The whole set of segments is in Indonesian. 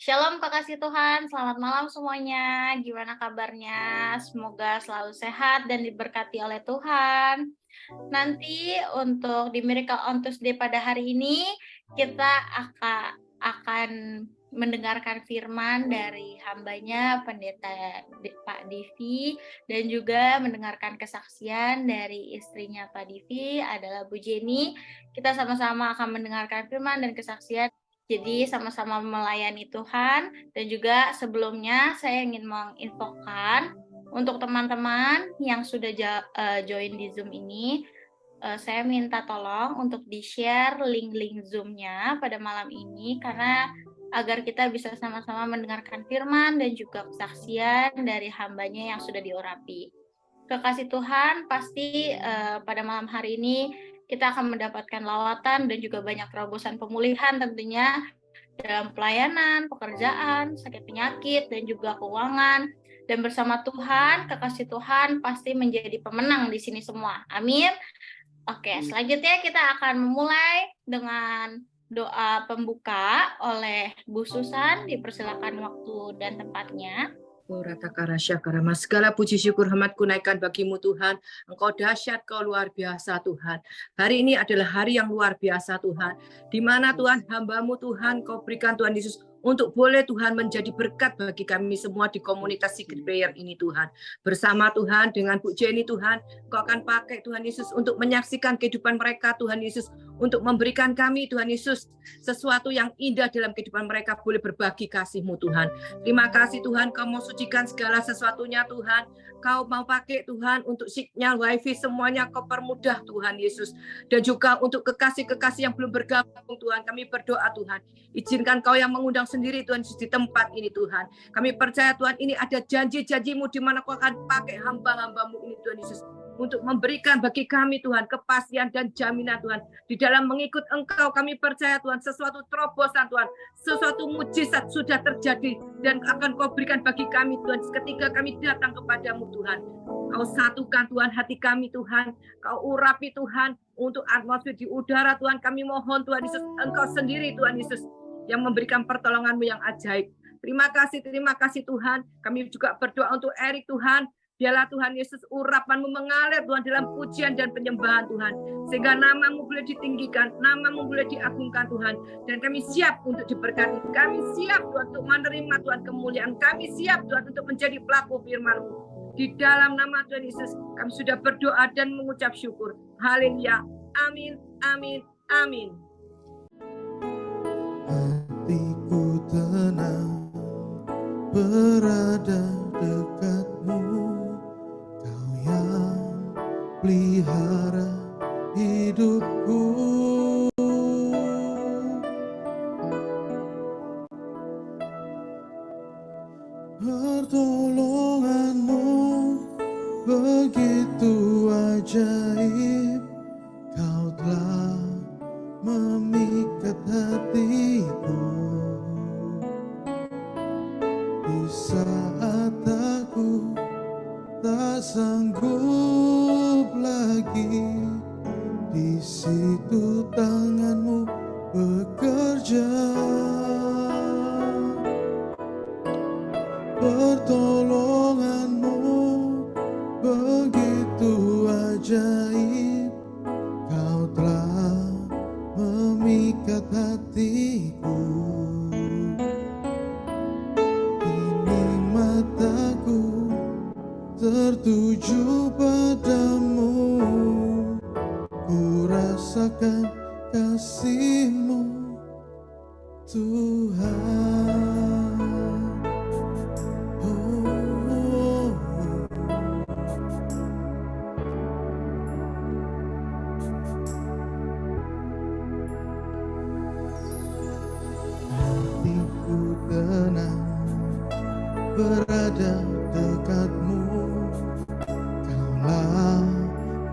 Shalom kekasih Tuhan, selamat malam semuanya. Gimana kabarnya? Semoga selalu sehat dan diberkati oleh Tuhan. Nanti untuk di Miracle on Tuesday pada hari ini, kita akan mendengarkan firman dari hambanya Pendeta Pak Divi, dan juga mendengarkan kesaksian dari istrinya Pak Divi adalah Bu Jenny. Kita sama-sama akan mendengarkan firman dan kesaksian. Jadi sama-sama melayani Tuhan. Dan juga sebelumnya saya ingin menginfokan untuk teman-teman yang sudah join di Zoom ini, saya minta tolong untuk di-share link-link Zoom-nya pada malam ini, karena agar kita bisa sama-sama mendengarkan firman dan juga kesaksian dari hambanya yang sudah diurapi. Kekasih Tuhan, pasti pada malam hari ini kita akan mendapatkan lawatan dan juga banyak terobosan pemulihan tentunya dalam pelayanan, pekerjaan, sakit penyakit, dan juga keuangan. Dan bersama Tuhan, kekasih Tuhan pasti menjadi pemenang di sini semua. Amin. Oke, selanjutnya kita akan memulai dengan doa pembuka oleh Bu Susan. Dipersilakan waktu dan tempatnya. Segala puji syukur hormat kunaikan bagimu Tuhan. Engkau dahsyat, kau luar biasa Tuhan. Hari ini adalah hari yang luar biasa Tuhan, di mana Tuhan hamba-Mu Tuhan kau berikan Tuhan Yesus untuk boleh Tuhan menjadi berkat bagi kami semua di komunitas Secret Prayer ini Tuhan. Bersama Tuhan dengan Bu Jenny Tuhan, Kau akan pakai Tuhan Yesus untuk menyaksikan kehidupan mereka Tuhan Yesus, untuk memberikan kami Tuhan Yesus sesuatu yang indah dalam kehidupan mereka, boleh berbagi kasih-Mu Tuhan. Terima kasih Tuhan, Kau mau sucikan segala sesuatunya Tuhan. Kau mau pakai Tuhan untuk signal wifi semuanya Kau permudah Tuhan Yesus. Dan juga untuk kekasih-kekasih yang belum bergabung Tuhan, kami berdoa Tuhan, izinkan Kau yang mengundang sendiri Tuhan Yesus di tempat ini Tuhan. Kami percaya Tuhan ini ada janji-janji-Mu di mana Kau akan pakai hamba-hamba-Mu ini Tuhan Yesus, untuk memberikan bagi kami Tuhan kepastian dan jaminan Tuhan. Di dalam mengikut Engkau kami percaya Tuhan sesuatu terobosan Tuhan, sesuatu mujizat sudah terjadi dan akan Kau berikan bagi kami Tuhan ketika kami datang kepadamu Tuhan. Kau satukan Tuhan hati kami Tuhan, Kau urapi Tuhan untuk atmosfer di udara Tuhan. Kami mohon Tuhan Yesus, Engkau sendiri Tuhan Yesus yang memberikan pertolongan-Mu yang ajaib. Terima kasih Tuhan. Kami juga berdoa untuk Erik Tuhan. Biarlah Tuhan Yesus urapan-Mu mengalir Tuhan dalam pujian dan penyembahan Tuhan, sehingga nama-Mu boleh ditinggikan, nama-Mu boleh diagungkan Tuhan. Dan kami siap untuk diberkati, kami siap Tuhan untuk menerima Tuhan kemuliaan, kami siap Tuhan untuk menjadi pelaku firman-Mu. Di dalam nama Tuhan Yesus kami sudah berdoa dan mengucap syukur. Haleluya. Amin, amin, amin. Hatiku tenang berada dekat-Mu, Kau yang pelihara hidupku. Pertolongan-Mu begitu ajaib, Kau telah memikat hatiku. Di saat aku tak sanggup lagi, di situ tangan-Mu bekerja. Pertolongan-Mu begitu ajaib, Kau telah memikat hatiku. Kini mataku tertuju padamu, ku rasakan kasih-Mu Tuhan. Hatiku tenang berada dekat-Mu, Kaulah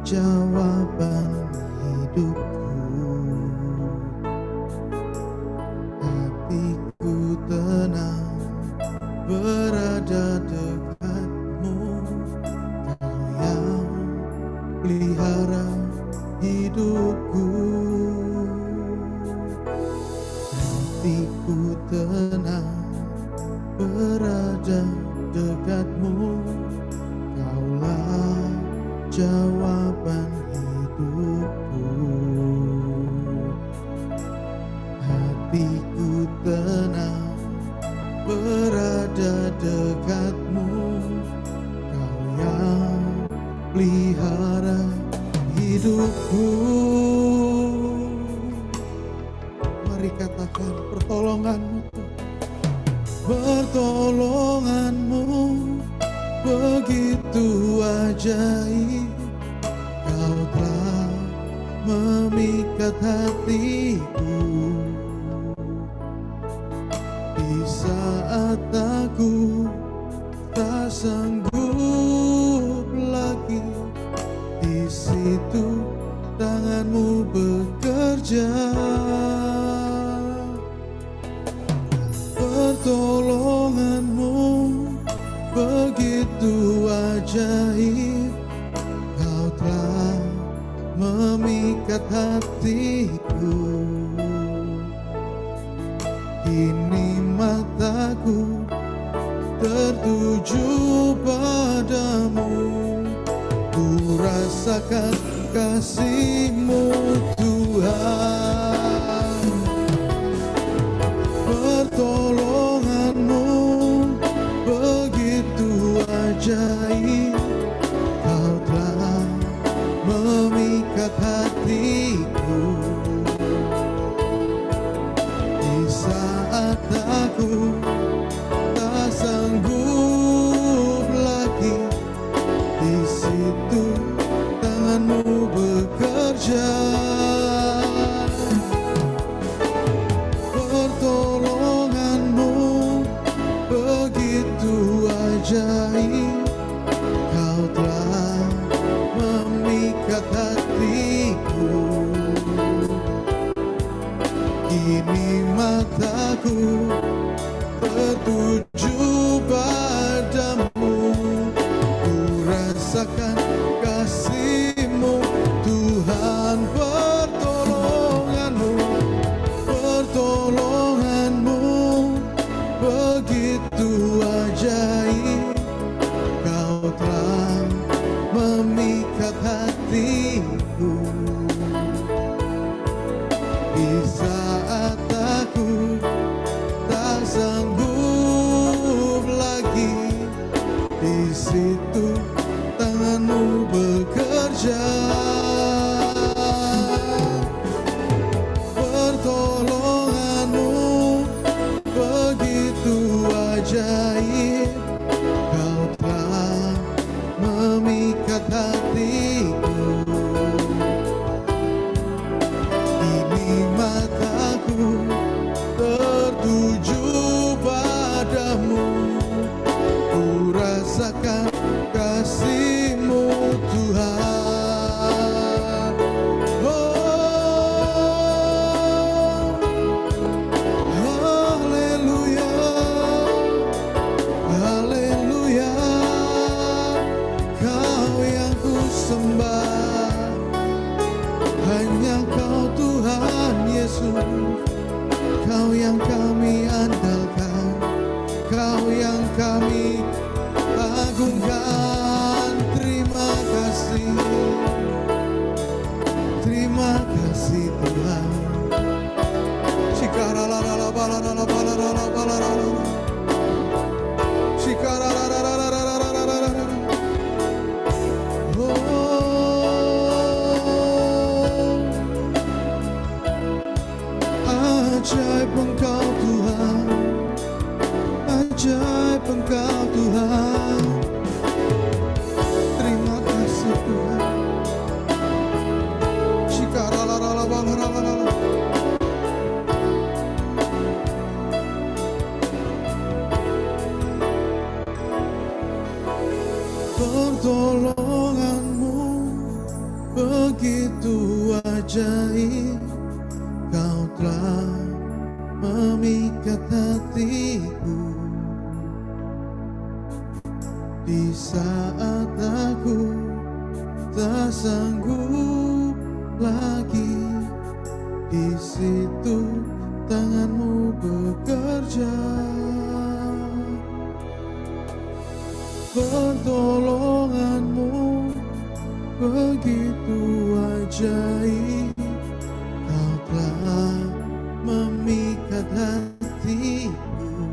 jawaban hidupku. Hatiku tenang berada dekat-Mu, Kau yang pelihara hidupku. Hatiku tenang dekatmu, Kaulah jawaban hidupku. Hatiku tenang berada dekatmu, Kau yang pelihara hidupku. Mari katakan pertolonganmu, pertolonganmu begitu ajaib. Kau telah memikat hatiku di saat aku tak sanggup lagi. Di situ tanganmu bekerja. Pertolonganmu begitu ajaib. Kau telah memikat hatiku. Kini mataku tertuju padamu. Ku rasakan kasih-Mu Tuhan. Pertolongan-Mu begitu ajaib. Kau telah memikat hatiku di saat aku tak sanggup lagi. Di situ tangan-Mu bekerja. Pertolongan-Mu begitu ajaib. Kau telah memikat hatiku. Kini mataku tertuju padamu. Ku rasakan kasih-Mu Tuhan. Pertolongan-Mu begitu ajaib. Kau telah memikat hatiku di saat aku tak sanggup lagi. Di situ tangan-Mu bekerja. Pertolongan-Mu begitu ajaib. Kau telah memikat hatiku. Kini mataku tertuju padamu. Ku rasakan kasih-Mu Tuhan. Oh, haleluya, haleluya. Kau yang ku sembah, hanya Kau Tuhan Yesus. Kau yang kami andalkan, Kau yang kami agungkan. Terima kasih Tuhan. Ajaib Engkau Tuhan, ajaib Engkau Tuhan. Terima kasih Tuhan. Pertolongan-Mu begitu ajaib. Kau telah memikat hatiku di saat aku tak sanggup lagi. Di situ tangan-Mu bekerja. Pertolonganmu begitu ajaib, Kau telah memikat hatiku.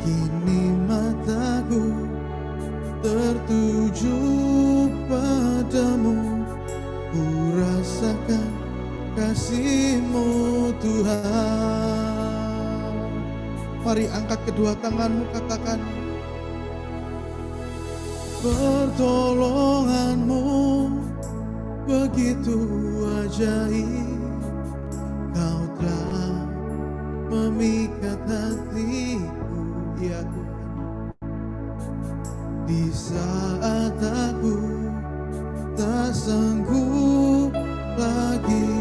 Kini mataku tertuju padamu, ku rasakan kasih-Mu Tuhan. Mari angkat kedua tanganmu, katakan, pertolonganmu begitu ajaib, Kau telah memikat hatiku, ya Tuhan. Di saat aku tak sanggup lagi,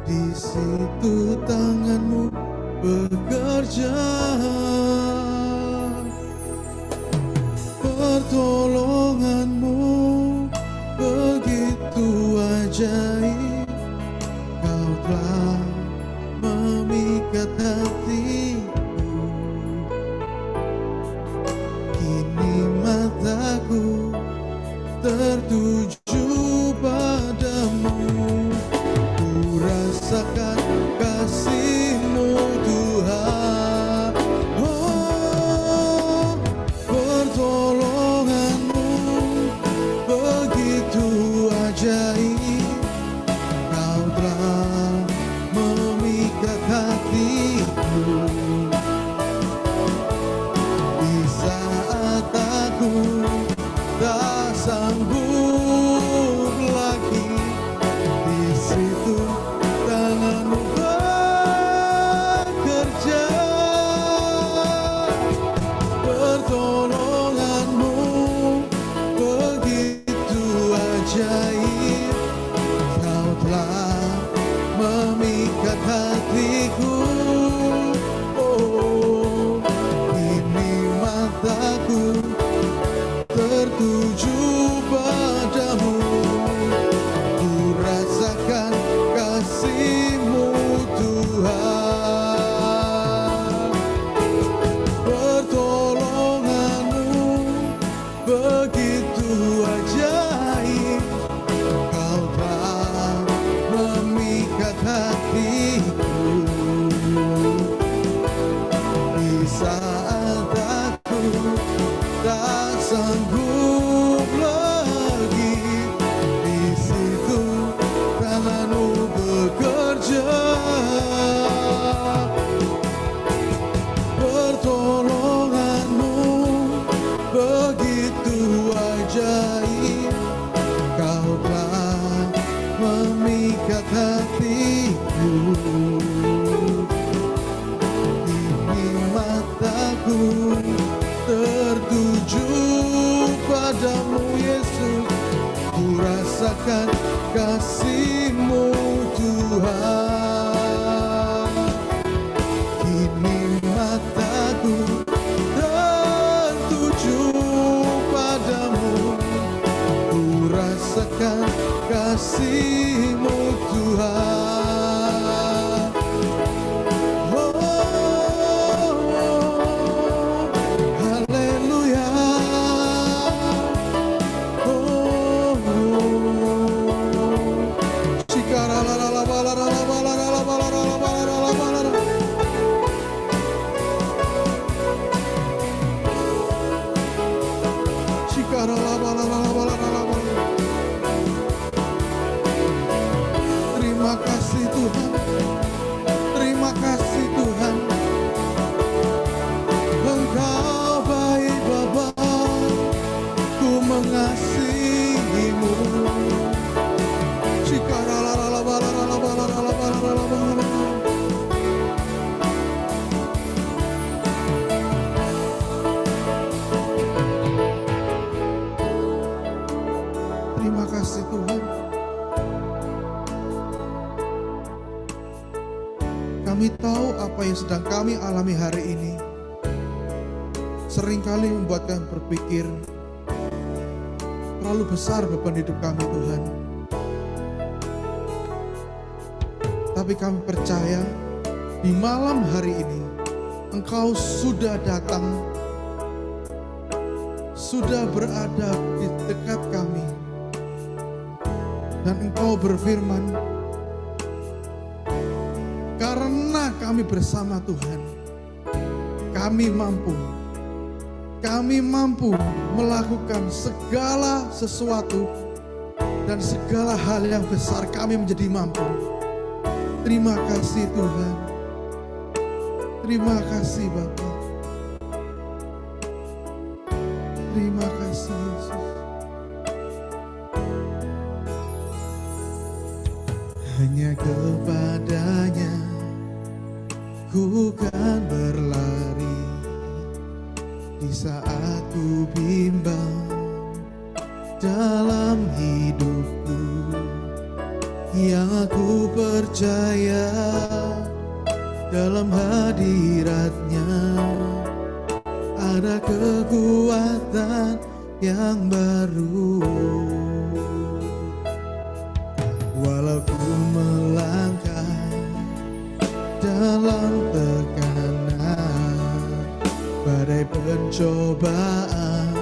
di situ tangan-Mu bekerja. Pertolongan-Mu begitu ajaib, Kau telah memikat hatiku. Kini mataku tertuju padamu, ku rasakan kasih-Mu Tuhan. Oh, pertolongan-Mu begitu ajaib, Kau telah memikat hatiku. Di saat aku tak sanggup lagi, di situ tangan-Mu bekerja. Pertolongan-Mu begitu ajaib, Kau telah memikat hatiku. Oh, kini mataku tertuju padamu, ku rasakan kasih-Mu Tuhan. Pertolongan-Mu begitu ajaib, Kau telah memikat hatiku. Di saat aku tak sanggup lagi, di situ tangan-Mu bekerja. Pertolongan-Mu begitu ajaib, Kau telah memikat hatiku. Kini mataku tertuju padamu, Yesus, ku rasakan kasih-Mu Tuhan. Kini mataku tertuju padamu, ku rasakan kasih-Mu Tuhan. Haleluya. Terima kasih Tuhan, terima kasih Tuhan. Engkau baik Bapa, ku mengasihi-Mu. Terima kasih Tuhan. Kami tahu apa yang sedang kami alami hari ini seringkali membuat kami berpikir terlalu besar beban hidup kami Tuhan. Tapi kami percaya di malam hari ini Engkau sudah datang sudah berada di dekat kami. Dan Engkau berfirman, karena kami bersama Tuhan, kami mampu melakukan segala sesuatu dan segala hal yang besar kami menjadi mampu. Terima kasih Tuhan. Terima kasih Bapa. Terima kasih Yesus. Hanya kepadanya ku kan berlari di saat ku bimbang dalam hidupku. Yang aku percaya dalam hadiratnya ada kekuatan yang baru. Walau ku melangkah dalam tekanan, badai pencobaan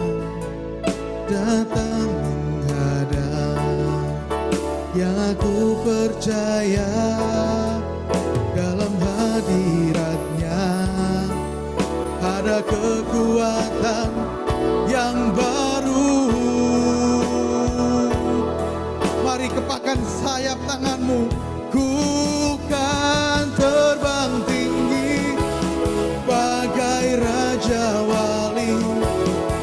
datang menghadang, yang aku percaya dalam hadiratnya ada kekuatan yang baru. Mari kepakan sayap tanganmu. Ku kan terbang tinggi bagai Raja Wali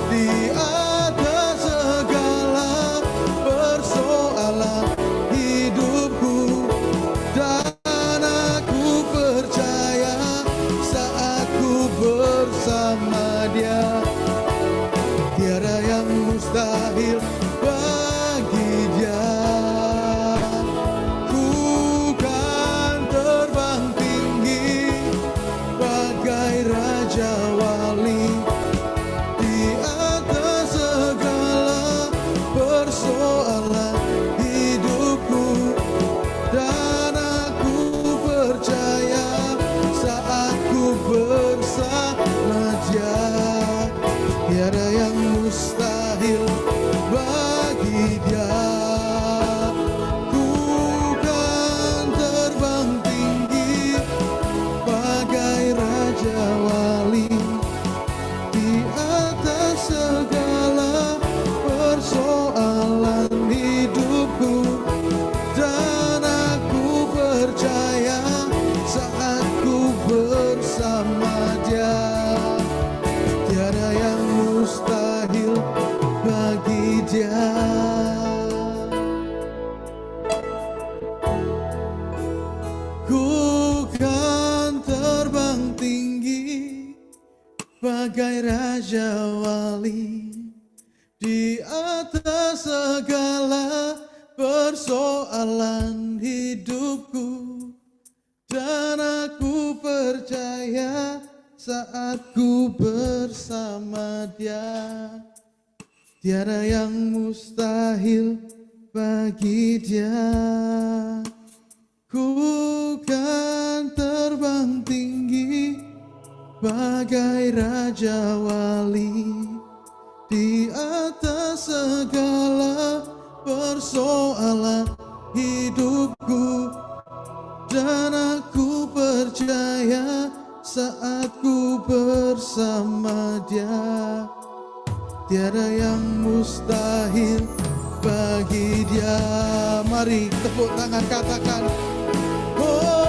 di atas segala persoalan hidupku. Dan aku percaya saat ku bersama Dia, tiada yang mustahil bagi Dia. Ku kan terbang tinggi bagai Raja Wali di atas segala persoalan hidupku. Dan aku percaya saat ku bersama Dia, tiada yang mustahil bagi Dia. Ku kan terbang tinggi bagai Raja Wali di atas segala persoalan hidupku. Dan aku percaya saat ku bersama Dia, tiada yang mustahil bagi Dia. Ku kan terbang tinggi bagai Raja Wali di atas segala persoalan hidupku. Dan aku percaya saat ku bersama Dia, tiada yang mustahil bagi Dia. Ku kan terbang tinggi bagai Raja Wali di atas segala persoalan hidupku. Dan aku percaya saat ku bersama Dia, tiada yang mustahil bagi Dia. Mari tepuk tangan, katakan, oh,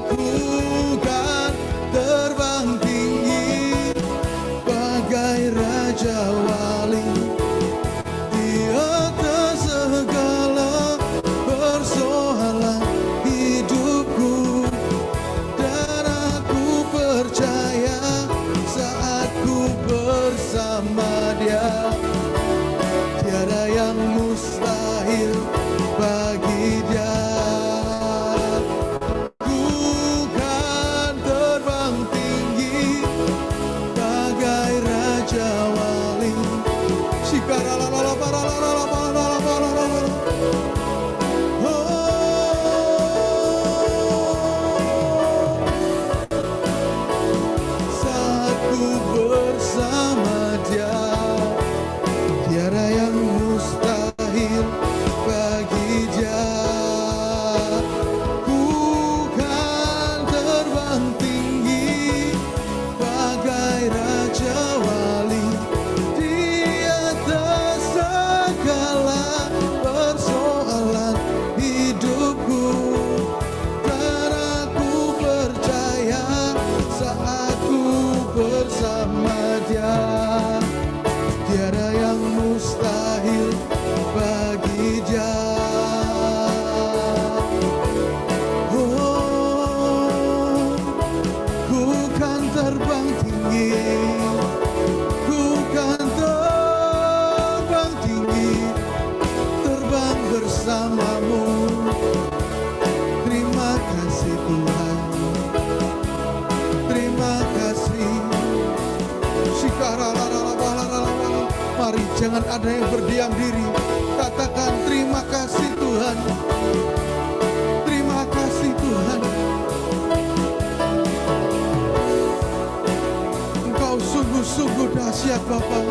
ku kan terbang tinggi bagai Raja Wali di atas segala persoalan hidupku. Dan aku percaya saat ku bersama Dia, tiada yang mustahil bagi Dia. bersama Dia. Tiada yang mustahil bagi Dia. Ku kan terbang tinggi bagai Raja Wali di atas segala persoalan hidupku. Dan aku percaya saat ku bersama Dia, tiada yang mustahil bagi Dia. Oh, ku kan terbang tinggi, ku kan terbang tinggi, terbang bersamamu. Terima kasih Tuhan, terima kasih. Mari jangan ada yang berdiam diri. Katakan terima kasih Tuhan. Terima kasih Tuhan. Engkau sungguh-sungguh dahsyat Bapa.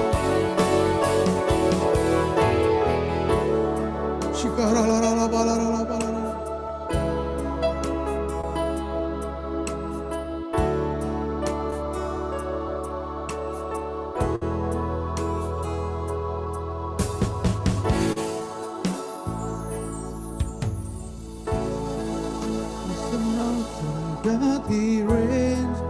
God, He reigns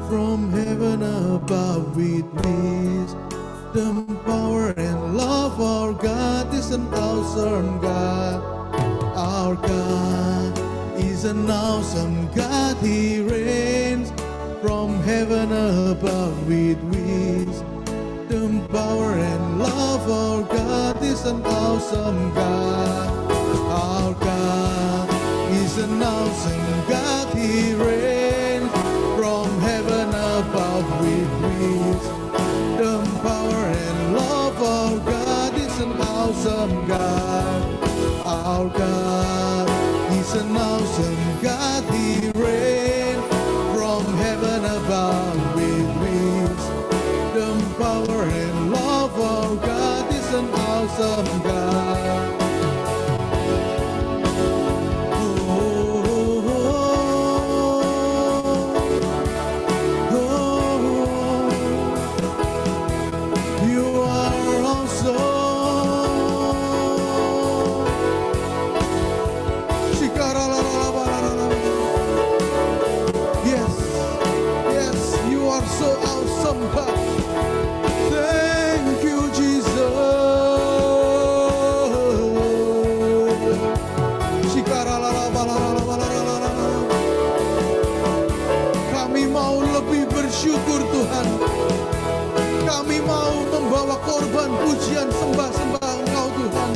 from heaven above with wisdom, power, and love. Our God is an awesome God. Our God is an awesome God. He reigns from heaven above with wisdom, power, and love. Our God is an awesome God. Our God is an awesome God. He reigns from heaven above with wisdom, power, and love. Our God is an awesome God. Our God is an awesome God. He reigns from heaven above with wisdom, power, and love. Our God is an awesome God. Syukur Tuhan, kami mau membawa korban pujian sembah-sembah Engkau Tuhan.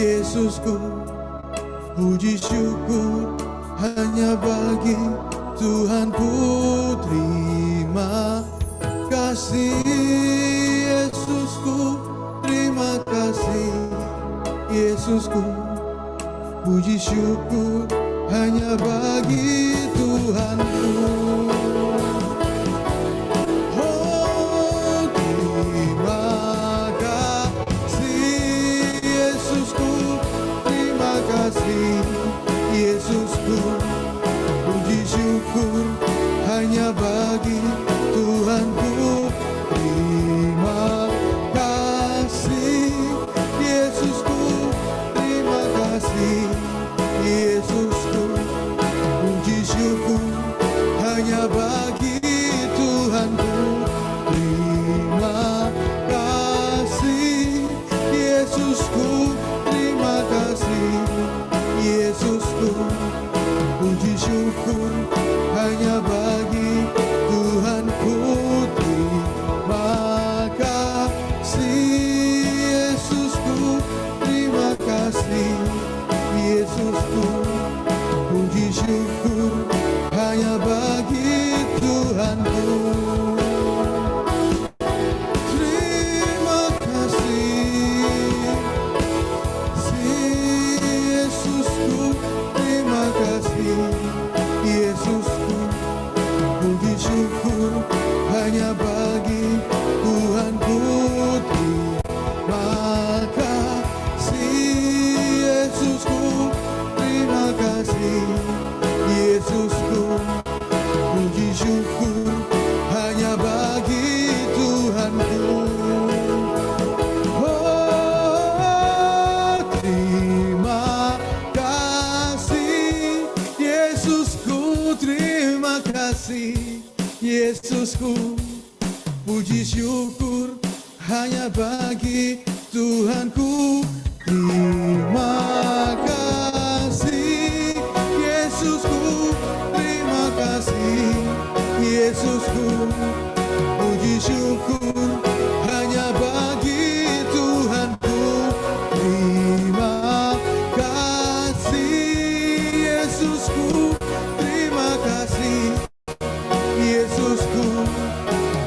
Yesusku, puji syukur hanya bagi Tuhanku. Terima kasih Yesusku, terima kasih Yesusku, puji syukur hanya bagi Tuhanku. Oh, hanya bagi Tuhanku. Terima kasih Yesusku, terima kasih Yesusku. Puji syukur hanya bagi Tuhanku. Terima kasih Yesusku, terima kasih Yesusku.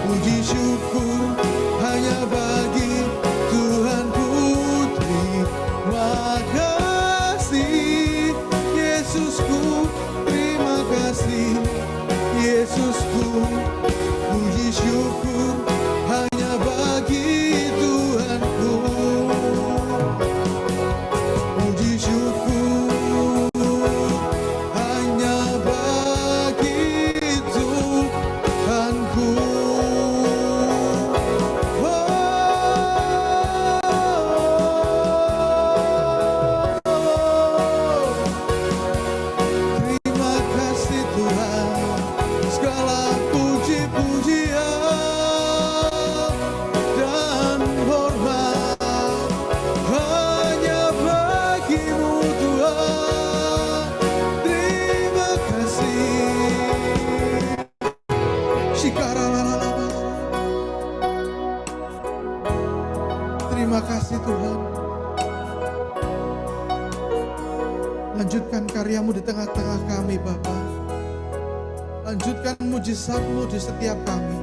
Puji syukur hanya bagi Tuhanku. Terima kasih Yesusku, terima kasih Yesusku. Puji syukur hanya bagi Tuhanku. Puji syukur hanya bagi Tuhanku. Terima kasih Tuhan, segala puji-pujian dan hormat hanya bagimu Tuhan. Terima kasih. Shikaralalala. Terima kasih Tuhan. Lanjutkan karyamu di tengah-tengah kami Bapa. Lanjutkan mujizat-Mu di setiap kami.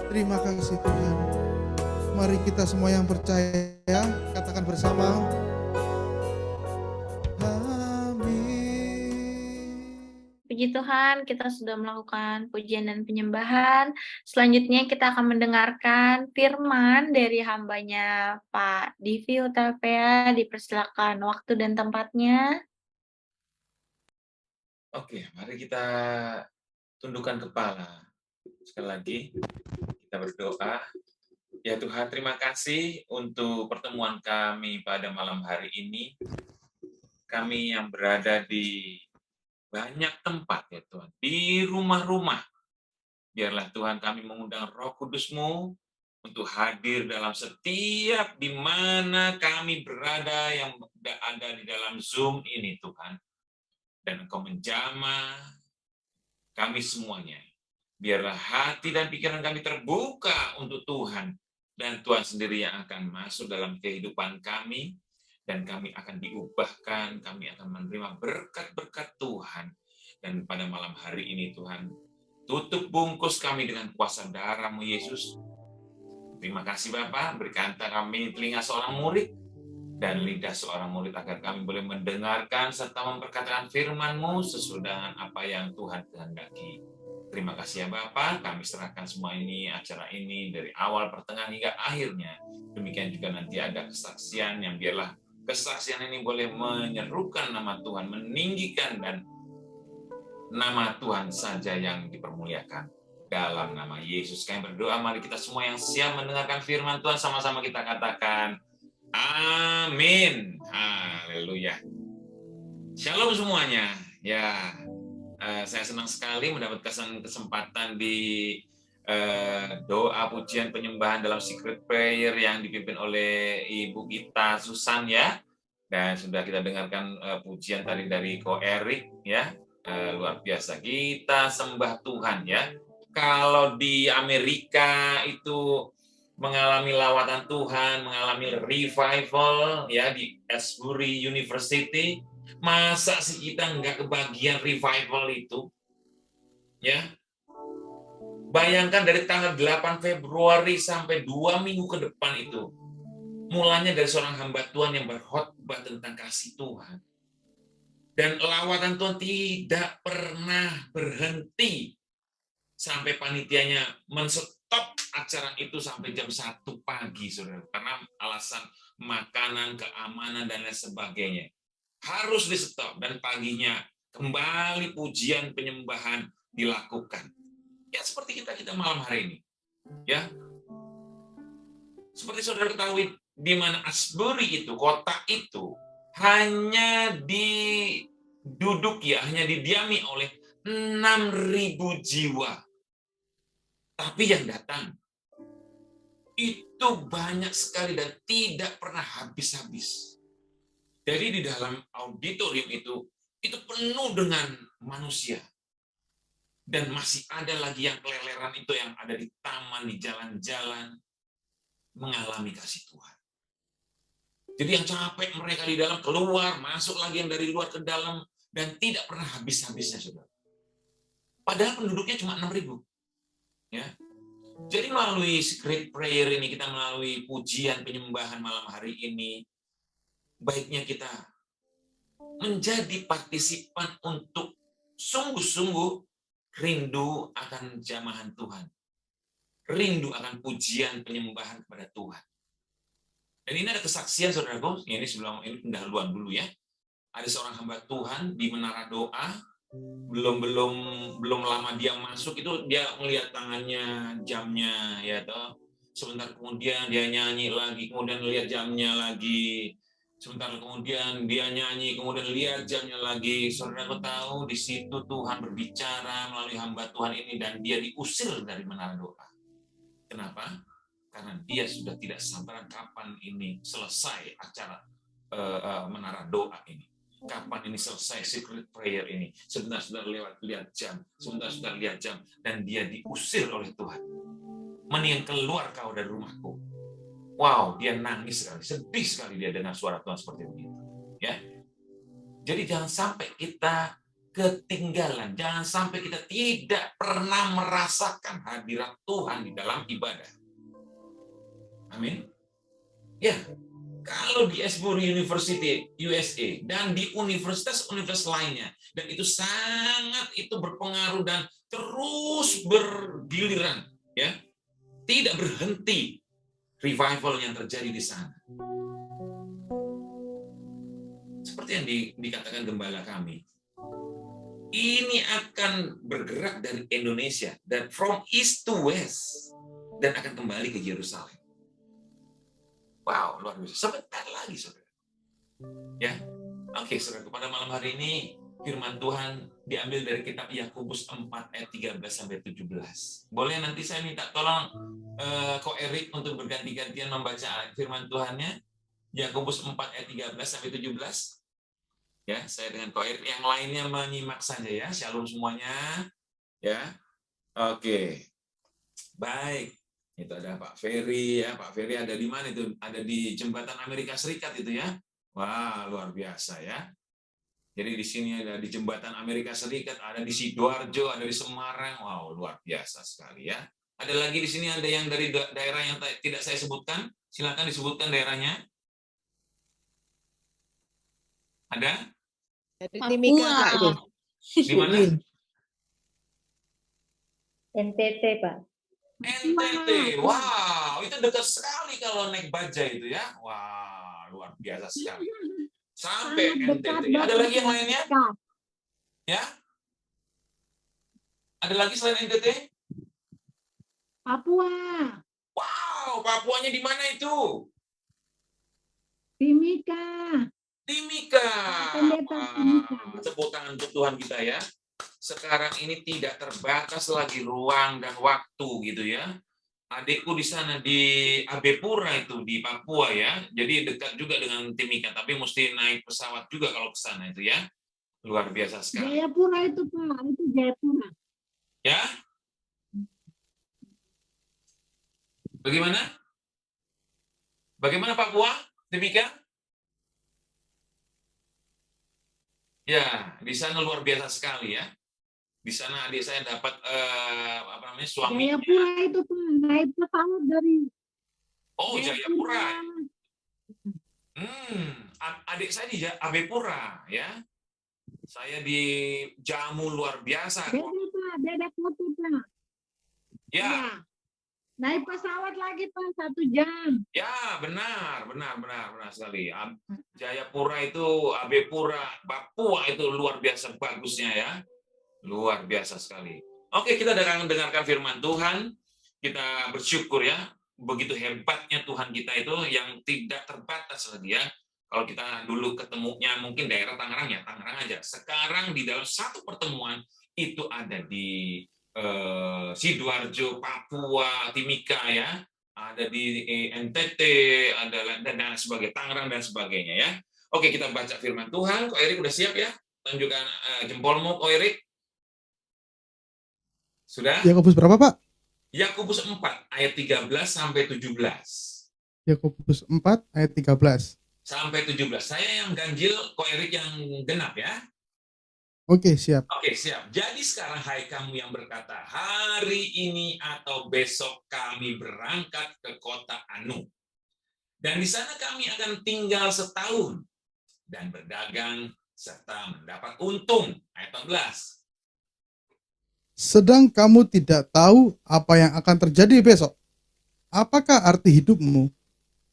Terima kasih Tuhan. Mari kita semua yang percaya katakan bersama. Amin. Puji Tuhan, kita sudah melakukan pujian dan penyembahan. Selanjutnya kita akan mendengarkan firman dari hambanya Pak Divi Hutapea. Dipersilakan waktu dan tempatnya. Oke, mari kita tundukkan kepala. Sekali lagi, kita berdoa. Ya Tuhan, terima kasih untuk pertemuan kami pada malam hari ini. Kami yang berada di banyak tempat ya Tuhan, di rumah-rumah. Biarlah Tuhan kami mengundang Roh Kudus-Mu untuk hadir dalam setiap di mana kami berada yang ada di dalam Zoom ini Tuhan. Dan Engkau menjamah kami semuanya. Biarlah hati dan pikiran kami terbuka untuk Tuhan. Dan Tuhan sendiri yang akan masuk dalam kehidupan kami. Dan kami akan diubahkan, kami akan menerima berkat-berkat Tuhan. Dan pada malam hari ini Tuhan, tutup bungkus kami dengan kuasa darah-Mu Yesus. Terima kasih Bapa, berikan kami telinga seorang murid dan lidah seorang murid agar kami boleh mendengarkan serta memperkatakan firman-Mu sesuai dengan apa yang Tuhan kehendaki. Terima kasih ya Bapa, kami serahkan semua ini, acara ini dari awal, pertengahan hingga akhirnya. Demikian juga nanti ada kesaksian yang biarlah kesaksian ini boleh menyerukan nama Tuhan, meninggikan dan nama Tuhan saja yang dipermuliakan. Dalam nama Yesus kami berdoa, mari kita semua yang siap mendengarkan firman Tuhan sama-sama kita katakan amin. Haleluya. Shalom semuanya. Ya, saya senang sekali mendapat kesempatan di doa pujian penyembahan dalam secret prayer yang dipimpin oleh Ibu Gita Susan ya. Dan sudah kita dengarkan pujian tadi dari Ko Erik ya. Luar biasa, kita sembah Tuhan ya. Kalau di Amerika itu mengalami lawatan Tuhan, mengalami revival ya di Asbury University, masa sih kita nggak kebagian revival itu ya? Bayangkan dari tanggal 8 Februari sampai 2 minggu ke depan itu, mulanya dari seorang hamba Tuhan yang berkhotbah tentang kasih Tuhan. Dan lawatan Tuhan tidak pernah berhenti sampai panitianya menstop acara itu sampai jam 1 pagi, saudara. Karena alasan makanan, keamanan, dan lain sebagainya. Harus di stop dan paginya kembali pujian penyembahan dilakukan. Ya seperti kita malam hari ini. Ya. Seperti saudara ketahui, di mana Asbury itu, kota itu, hanya didiami oleh 6.000 jiwa. Tapi yang datang itu banyak sekali dan tidak pernah habis-habis. Jadi di dalam auditorium itu penuh dengan manusia. Dan masih ada lagi yang keleleran itu yang ada di taman, di jalan-jalan, mengalami kasih Tuhan. Jadi yang capek mereka di dalam keluar, masuk lagi yang dari luar ke dalam, dan tidak pernah habis-habisnya, saudara. Padahal penduduknya cuma 6.000. Ya. Jadi melalui secret prayer ini, kita melalui pujian penyembahan malam hari ini, baiknya kita menjadi partisipan untuk sungguh-sungguh rindu akan jamahan Tuhan. Rindu akan pujian penyembahan kepada Tuhan. Dan ini ada kesaksian, saudaraku. Ini sebelum ini pendahuluan dulu ya. Ada seorang hamba Tuhan di menara doa. Belum lama dia masuk itu dia melihat tangannya, jamnya, ya toh. Sebentar kemudian dia nyanyi lagi, kemudian lihat jamnya lagi. Sebentar kemudian dia nyanyi, kemudian lihat jamnya lagi. Saudaraku tahu di situ Tuhan berbicara melalui hamba Tuhan ini dan dia diusir dari menara doa. Kenapa? Karena dia sudah tidak sabaran kapan ini selesai acara menara doa ini. Kapan ini selesai secret prayer ini. Sebentar-sebentar lihat jam. Sebentar-sebentar lihat jam. Dan dia diusir oleh Tuhan. Mendingan keluar kau dari rumahku. Wow, dia nangis sekali. Sedih sekali dia dengar suara Tuhan seperti begitu. Ya. Jadi jangan sampai kita ketinggalan. Jangan sampai kita tidak pernah merasakan hadirat Tuhan di dalam ibadah. Amin. Ya, kalau di Asbury University USA dan di universitas-universitas lainnya, dan itu sangat berpengaruh dan terus bergiliran, ya, tidak berhenti revival yang terjadi di sana. Seperti yang dikatakan gembala kami, ini akan bergerak dari Indonesia dan from east to west dan akan kembali ke Yerusalem. Wow, luar biasa. Sebentar lagi, saudara. Ya, oke, saudara. Pada malam hari ini, firman Tuhan diambil dari kitab Yakobus 4 ayat 13 sampai 17. Boleh nanti saya minta tolong Ko Erik untuk berganti-gantian membaca firman Tuhannya. Yakobus 4 ayat 13 sampai 17. Ya, saya dengan Ko Erik. Yang lainnya menyimak saja ya. Shalom semuanya. Ya, oke. Baik. Itu ada Pak Ferry ya. Pak Ferry ada di mana itu? Ada di Jembatan Amerika Serikat itu ya. Wah, luar biasa ya. Jadi di sini ada di Jembatan Amerika Serikat, ada di Sidoarjo, ada di Semarang. Wow, luar biasa sekali ya. Ada lagi di sini ada yang dari daerah yang tidak saya sebutkan. Silakan disebutkan daerahnya. Ada? Timika, Kak. Di mana? NTT, Pak. NTT, wow, itu dekat sekali kalau naik baja itu ya. Wah, luar biasa sekali. Sampai NTT. Ada lagi yang lainnya? Ya? Ada lagi selain NTT? Papua. Wow, Papuanya di mana itu? Timika. Timika. Timika. Tepuk tangan untuk Tuhan kita ya. Sekarang ini tidak terbatas lagi ruang dan waktu gitu ya. Adikku di sana di Abepura itu di Papua ya. Jadi dekat juga dengan Timika, tapi mesti naik pesawat juga kalau ke sana itu ya. Luar biasa sekali. Jayapura itu Pak, itu Jayapura. Ya? Bagaimana? Bagaimana Papua? Timika? Ya, di sana luar biasa sekali ya. Di sana adik saya dapat suaminya. Jayapura itu Pak, naik pesawat dari Jayapura. Adik saya di Abepura ya. Saya di Jamu luar biasa. Beda kota Pak. Ya. Naik pesawat lagi Pak 1 jam. Ya, benar sekali. Jayapura itu, Abepura, Papua itu luar biasa bagusnya ya. Luar biasa sekali. Oke, kita dengarkan firman Tuhan. Kita bersyukur ya. Begitu hebatnya Tuhan kita itu yang tidak terbatas lagi ya. Kalau kita dulu ketemunya mungkin daerah Tangerang ya, Tangerang aja. Sekarang di dalam satu pertemuan itu ada di Sidoarjo, Papua, Timika ya. ada di NTT, ada dan sebagainya, Tangerang dan sebagainya ya. Oke, kita baca firman Tuhan. Ko Erik udah siap ya? Tunjukkan jempolmu, Ko Erik. Sudah? Yakobus berapa, Pak? Yakobus 4 ayat 13 sampai 17. Yakobus 4 ayat 13. Sampai 17. Saya yang ganjil, Ko Erik yang genap ya. Oke, siap. Oke, siap. Jadi sekarang hai kamu yang berkata, hari ini atau besok kami berangkat ke kota Anu. Dan di sana kami akan tinggal setahun dan berdagang serta mendapat untung. Ayat 14. Sedang kamu tidak tahu apa yang akan terjadi besok. Apakah arti hidupmu?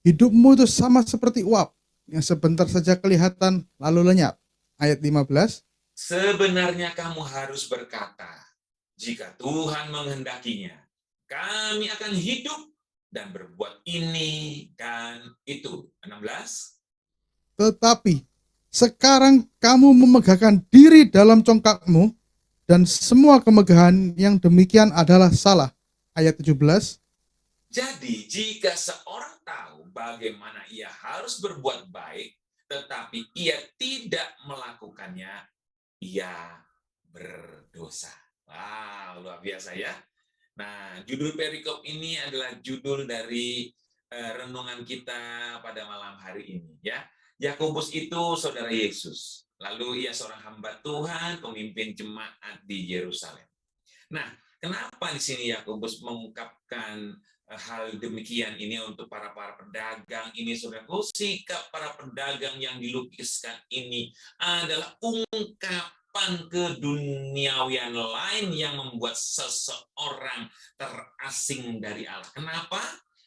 Hidupmu itu sama seperti uap yang sebentar saja kelihatan lalu lenyap. Ayat 15. Sebenarnya kamu harus berkata, jika Tuhan menghendakinya, kami akan hidup dan berbuat ini dan itu. 16. Tetapi sekarang kamu memegahkan diri dalam congkakmu, dan semua kemegahan yang demikian adalah salah. Ayat 17. Jadi jika seorang tahu bagaimana ia harus berbuat baik, tetapi ia tidak melakukannya, ia berdosa. Wow, luar biasa ya. Nah, judul perikop ini adalah judul dari renungan kita pada malam hari ini ya. Yakobus itu saudara Yesus. Lalu ia seorang hamba Tuhan, pemimpin jemaat di Yerusalem. Nah, kenapa di sini Yakobus mengungkapkan hal demikian ini untuk para pedagang ini, saudaraku? Sikap para pedagang yang dilukiskan ini adalah ungkapan keduniawian lain yang membuat seseorang terasing dari Allah. Kenapa?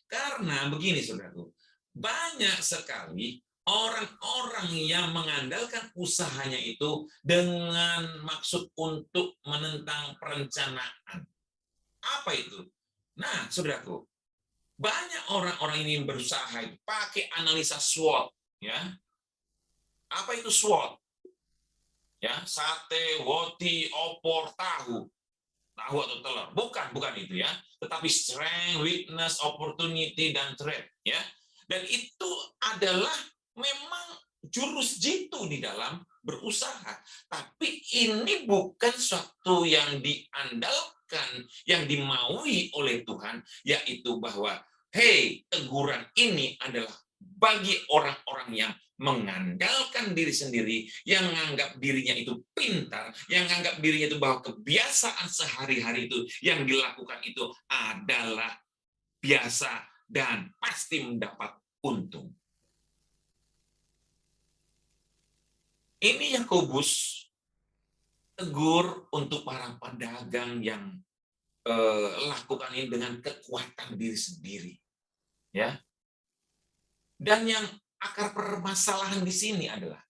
Karena begini, saudaraku, banyak sekali orang-orang yang mengandalkan usahanya itu dengan maksud untuk menentang perencanaan. Apa itu? Nah, saudaraku, banyak orang-orang ini berusaha itu pakai analisa SWOT, ya. Apa itu SWOT? Ya, sate, roti, opor, tahu atau telur. Bukan itu ya. Tetapi strength, weakness, opportunity, dan threat, ya. Dan itu adalah memang jurus jitu di dalam berusaha. Tapi ini bukan suatu yang diandalkan, yang dimaui oleh Tuhan, yaitu bahwa, hey, teguran ini adalah bagi orang-orang yang mengandalkan diri sendiri, yang menganggap dirinya itu pintar, yang menganggap dirinya itu bahwa kebiasaan sehari-hari itu yang dilakukan itu adalah biasa dan pasti mendapat untung. Ini Yakobus tegur untuk para pedagang yang lakukan ini dengan kekuatan diri sendiri, ya. Dan yang akar permasalahan di sini adalah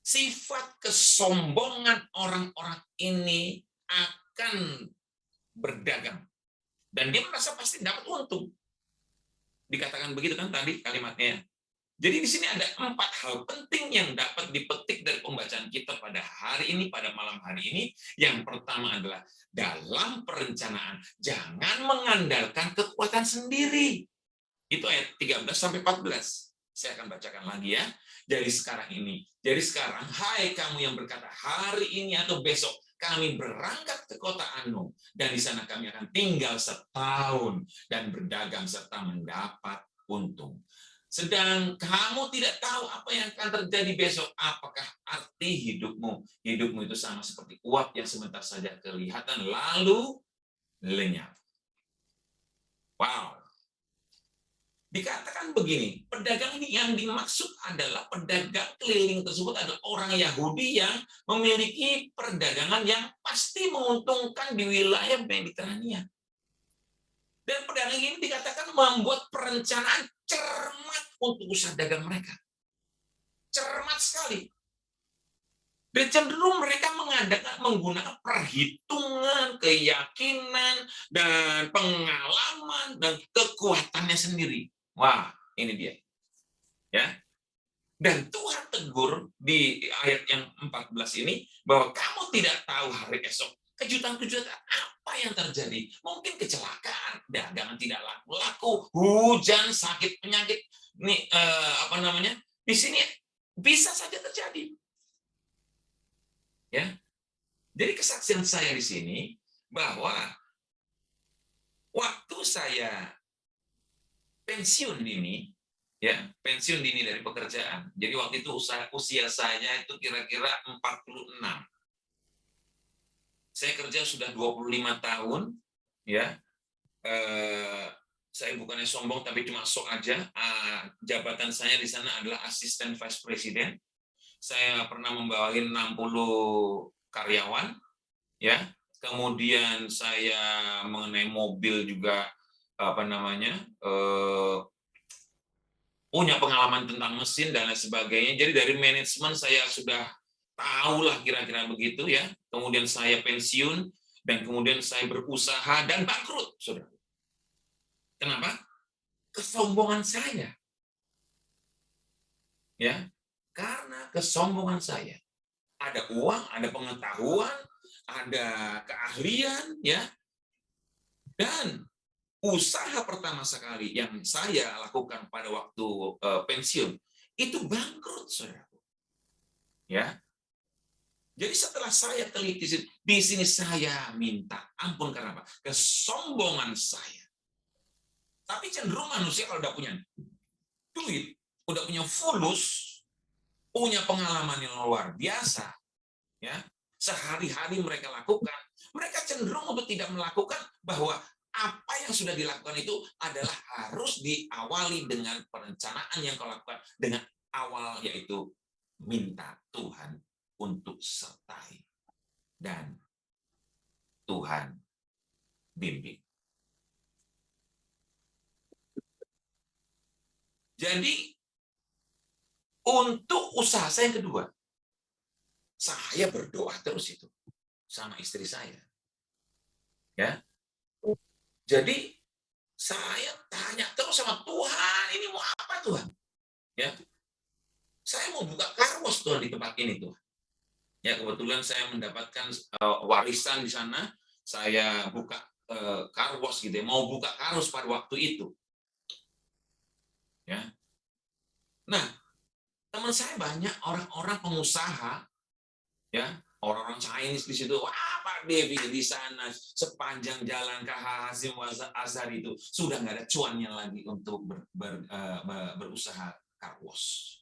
sifat kesombongan orang-orang ini akan berdagang dan dia merasa pasti dapat untung. Dikatakan begitu kan tadi kalimatnya. Jadi di sini ada 4 hal penting yang dapat dipetik dari pembacaan kita pada hari ini, pada malam hari ini. Yang pertama adalah dalam perencanaan jangan mengandalkan kekuatan sendiri. Itu ayat 13 sampai 14. Saya akan bacakan lagi ya. Jadi sekarang, hai kamu yang berkata hari ini atau besok kami berangkat ke kota Anu dan di sana kami akan tinggal setahun dan berdagang serta mendapat untung. Sedang kamu tidak tahu apa yang akan terjadi besok. Apakah arti hidupmu? Hidupmu itu sama seperti uap yang sebentar saja kelihatan lalu lenyap. Wow. Dikatakan begini, pedagang ini yang dimaksud adalah pedagang keliling tersebut adalah orang Yahudi yang memiliki perdagangan yang pasti menguntungkan di wilayah Mediterania. Dan pedagang ini dikatakan membuat perencanaan cermat untuk usaha dagang mereka. Cermat sekali. Dan cenderung mereka menggunakan perhitungan, keyakinan, dan pengalaman, dan kekuatannya sendiri. Wah, ini dia. Ya. Dan Tuhan tegur di ayat yang 14 ini, bahwa kamu tidak tahu hari esok, kejutan-kejutan apa yang terjadi? Mungkin kecelakaan, dagangan tidak laku-laku, hujan, sakit, penyakit. Nih di sini bisa saja terjadi. Ya, jadi kesaksian saya di sini bahwa waktu saya pensiun dini, ya pensiun dini dari pekerjaan. Jadi waktu itu usia saya itu kira-kira 46. Saya kerja sudah 25 tahun, ya. Saya bukannya sombong tapi cuma sok aja. Jabatan saya di sana adalah asisten vice president. Saya pernah membawahi 60 karyawan, ya. Kemudian saya mengenai mobil juga punya pengalaman tentang mesin dan lain sebagainya. Jadi dari manajemen saya sudah tahulah kira-kira begitu, ya. Kemudian saya pensiun dan kemudian saya berusaha dan bangkrut, Saudara. Kenapa? Kesombongan saya. Ya. Karena kesombongan saya. Ada uang, ada pengetahuan, ada keahlian, ya. Dan usaha pertama sekali yang saya lakukan pada waktu pensiun itu bangkrut, Saudara. Ya. Jadi setelah saya teliti di sini saya minta ampun karena apa? Kesombongan saya. Tapi cenderung manusia kalau udah punya duit, udah punya fulus, punya pengalaman yang luar biasa, ya. Sehari-hari mereka lakukan, mereka cenderung untuk tidak melakukan bahwa apa yang sudah dilakukan itu adalah harus diawali dengan perencanaan yang kau lakukan dengan awal, yaitu minta Tuhan untuk sertai dan Tuhan bimbing. Jadi untuk usaha saya yang kedua, saya berdoa terus itu sama istri saya. Ya. Jadi saya tanya terus sama Tuhan, ini mau apa Tuhan? Ya. Saya mau buka karwas Tuhan di tempat ini Tuhan. Ya, kebetulan saya mendapatkan warisan di sana, saya buka karwas gitu ya, mau buka karwas pada waktu itu. Ya. Nah, teman saya banyak orang-orang pengusaha, ya, orang-orang Chinese di situ. Wah, Pak Devi di sana sepanjang jalan KH Hasyim Azhar itu sudah nggak ada cuannya lagi untuk berusaha karwas.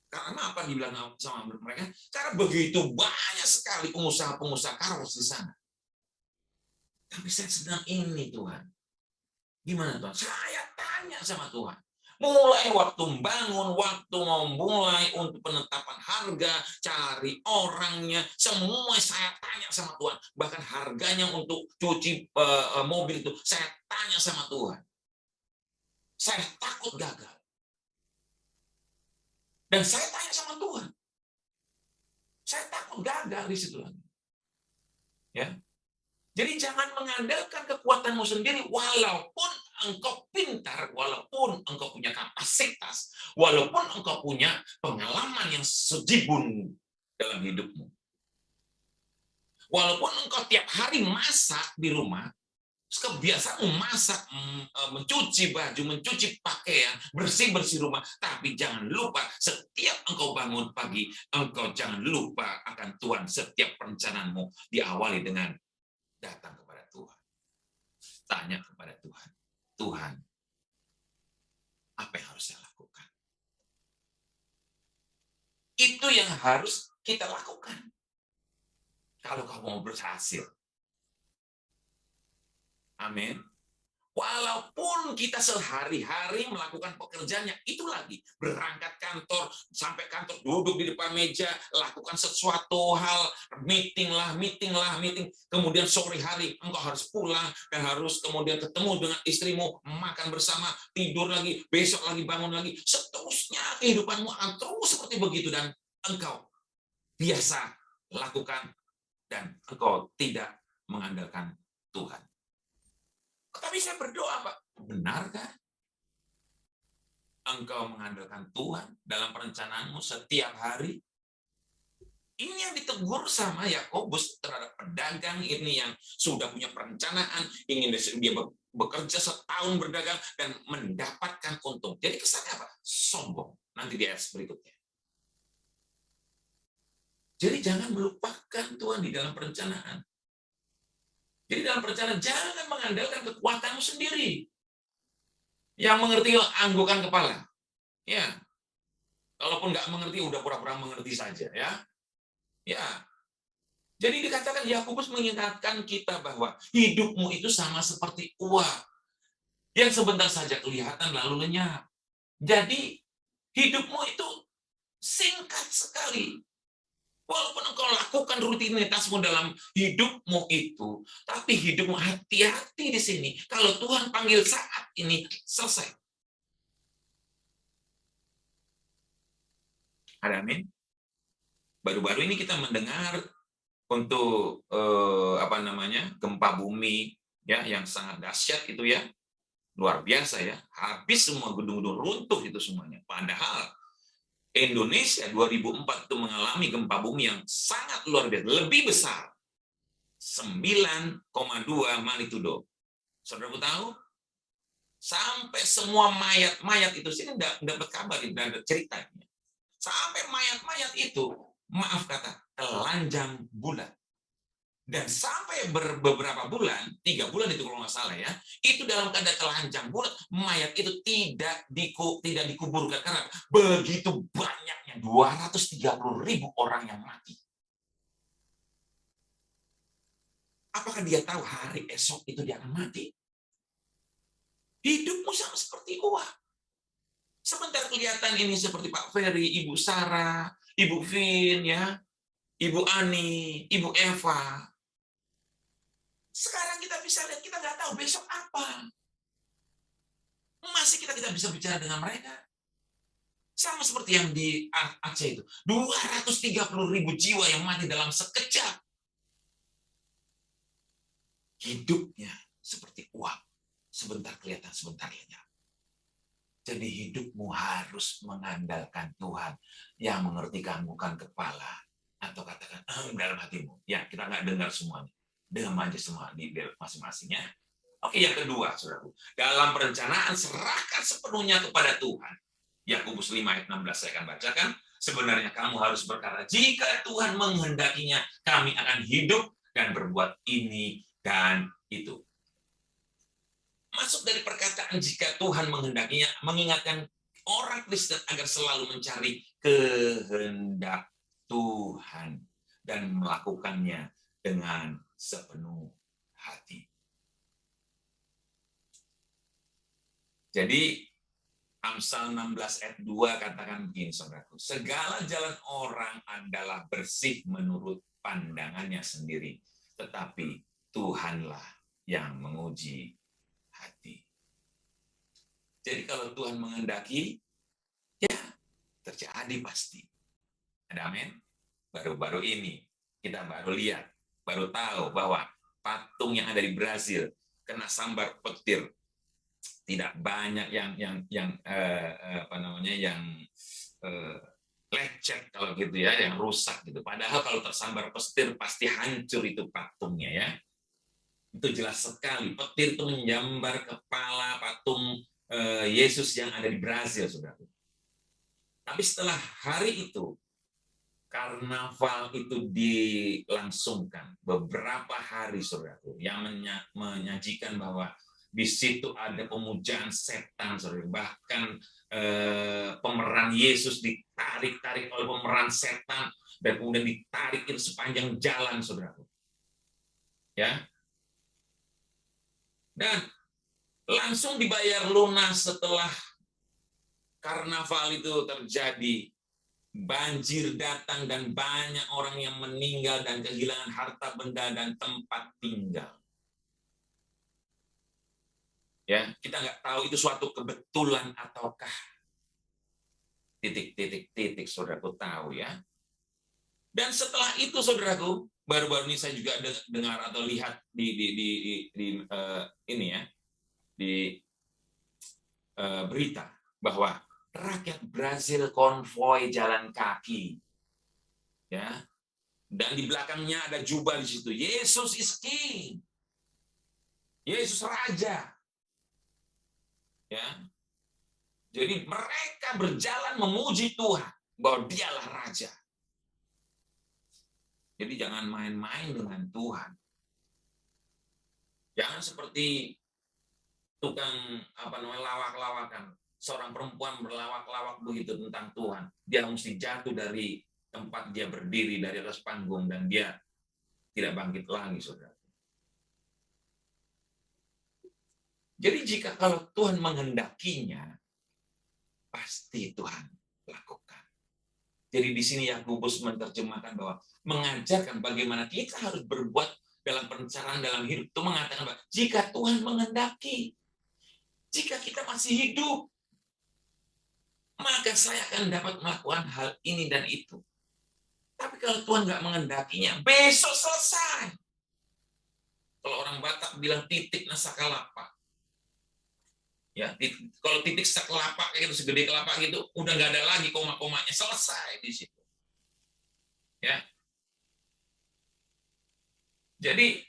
Karena apa dibilang sama mereka? Karena begitu banyak sekali pengusaha-pengusaha karwas di sana. Tapi saya sedang ini Tuhan. Gimana Tuhan? Saya tanya sama Tuhan. Mulai waktu bangun, waktu mau mulai untuk penetapan harga, cari orangnya, semua saya tanya sama Tuhan. Bahkan harganya untuk cuci mobil itu, saya tanya sama Tuhan. Saya takut gagal. Dan saya tanya sama Tuhan. Saya takut gagal di situ lagi. Ya. Jadi jangan mengandalkan kekuatanmu sendiri, walaupun engkau pintar, walaupun engkau punya kapasitas, walaupun engkau punya pengalaman yang sejibun dalam hidupmu. Walaupun engkau tiap hari masak di rumah, kebiasaanmu masak, mencuci baju, mencuci pakaian, bersih-bersih rumah, tapi jangan lupa setiap engkau bangun pagi, engkau jangan lupa akan Tuhan. Setiap perencanaanmu diawali dengan datang kepada Tuhan. Tanya kepada Tuhan. Tuhan, apa yang harus saya lakukan? Itu yang harus kita lakukan. Kalau kamu mau berhasil. Amin. Walaupun kita sehari-hari melakukan pekerjaannya, itu lagi. Berangkat kantor, sampai kantor, duduk di depan meja, lakukan sesuatu hal, meeting. Kemudian sore hari, engkau harus pulang, dan harus kemudian ketemu dengan istrimu, makan bersama, tidur lagi, besok lagi, bangun lagi. Seterusnya kehidupanmu akan terus seperti begitu, dan engkau biasa lakukan, dan engkau tidak mengandalkan Tuhan. Tapi saya berdoa, Pak, benarkah engkau mengandalkan Tuhan dalam perencanaanmu setiap hari? Ini yang ditegur sama Yakobus terhadap pedagang ini yang sudah punya perencanaan, ingin dia bekerja setahun berdagang dan mendapatkan untung. Jadi kesannya apa? Sombong. Nanti di ayat berikutnya. Jadi jangan melupakan Tuhan di dalam perencanaan. Jadi dalam perencanaan jangan mengandalkan kekuatanmu sendiri. Yang mengerti anggukan kepala. Ya. Kalaupun nggak mengerti, udah pura-pura mengerti saja ya. Ya, jadi dikatakan Yakobus mengingatkan kita bahwa hidupmu itu sama seperti uap yang sebentar saja kelihatan lalu lenyap. Jadi hidupmu itu singkat sekali. Walaupun engkau lakukan rutinitasmu dalam hidupmu itu, tapi hidupmu hati-hati di sini. Kalau Tuhan panggil saat ini, selesai. Ada amin? Baru-baru ini kita mendengar untuk gempa bumi ya yang sangat dahsyat itu ya, luar biasa ya, habis semua gedung-gedung runtuh itu semuanya. Padahal Indonesia 2004 itu mengalami gempa bumi yang sangat luar biasa, lebih besar, 9,2 magnitudo. Saudara tahu? Sampai semua mayat itu sini dapat kabar, tidak ada ceritanya. Sampai mayat-mayat itu, maaf kata, telanjang bulat. Dan sampai beberapa bulan, 3 bulan itu kalau nggak salah ya, itu dalam keadaan telanjang bulat, mayat itu tidak dikuburkan karena begitu banyaknya 230.000 orang yang mati. Apakah dia tahu hari esok itu dia akan mati? Hidupmu sama seperti uap. Sebentar kelihatan ini seperti Pak Ferry, Ibu Sarah, Ibu Vin, ya, Ibu Ani, Ibu Eva. Sekarang kita bisa lihat, kita nggak tahu besok apa. Masih kita bisa bicara dengan mereka. Sama seperti yang di Aceh itu. 230.000 jiwa yang mati dalam sekejap. Hidupnya seperti uap. Sebentar kelihatan, sebentar lenyap. Jadi hidupmu harus mengandalkan Tuhan yang mengerti anggukan kepala. Atau katakan, dalam hatimu. Ya, kita nggak dengar semuanya. Dengar aja semua di masing-masingnya. Oke, yang kedua, saudaraku. Dalam perencanaan, serahkan sepenuhnya kepada Tuhan. Yakobus 5 ayat 16 saya akan bacakan. Sebenarnya kamu harus berkata, jika Tuhan menghendakinya, kami akan hidup dan berbuat ini dan itu. Masuk dari perkataan jika Tuhan menghendakinya, mengingatkan orang Kristen agar selalu mencari kehendak Tuhan dan melakukannya dengan sepenuh hati. Jadi Amsal 16 ayat 2 katakan begini, saudaraku. Segala jalan orang adalah bersih menurut pandangannya sendiri, tetapi Tuhanlah yang menguji hati. Jadi kalau Tuhan menghendaki, ya terjadi pasti. Ada amin? Baru-baru ini kita baru lihat, baru tahu bahwa patung yang ada di Brasil kena sambar petir. Tidak banyak yang lecet kalau gitu ya, yang rusak gitu. Padahal kalau tersambar petir pasti hancur itu patungnya ya. Itu jelas sekali, petir itu menjambar kepala patung Yesus yang ada di Brasil, saudara. Tapi setelah hari itu, karnaval itu dilangsungkan beberapa hari, saudaraku, yang menyajikan bahwa di situ ada pemujaan setan, saudara. Bahkan pemeran Yesus ditarik-tarik oleh pemeran setan dan kemudian ditarik itu sepanjang jalan, saudaraku. Ya. Dan langsung dibayar lunas setelah karnaval itu terjadi. Banjir datang dan banyak orang yang meninggal dan kehilangan harta benda dan tempat tinggal. Ya, kita nggak tahu itu suatu kebetulan ataukah titik, saudaraku tahu ya. Dan setelah itu, saudaraku, baru-baru ini saya juga dengar atau lihat di berita bahwa rakyat Brasil konvoi jalan kaki, ya, Dan di belakangnya ada jubah di situ. Yesus is King. Yesus Raja. Ya. Jadi mereka berjalan memuji Tuhan bahwa Dialah Raja. Jadi jangan main-main dengan Tuhan. Jangan seperti tukang lawak-lawakan. Seorang perempuan berlawak-lawak begitu tentang Tuhan. Dia mesti jatuh dari tempat dia berdiri, dari atas panggung, dan dia tidak bangkit lagi, saudara. Jadi jika kalau Tuhan menghendakinya, pasti Tuhan lakukan. Jadi di sini Yakobus menerjemahkan bahwa mengajarkan bagaimana kita harus berbuat dalam perencanaan dalam hidup. Itu mengatakan bahwa jika Tuhan menghendaki, jika kita masih hidup, maka saya akan dapat melakukan hal ini dan itu. Tapi kalau Tuhan nggak menghendakinya, besok selesai. Kalau orang Batak bilang titik nasa kelapa. Ya, kalau titik kelapa kayak gitu, segede kelapa gitu, udah nggak ada lagi koma-komanya, selesai di situ. Ya. Jadi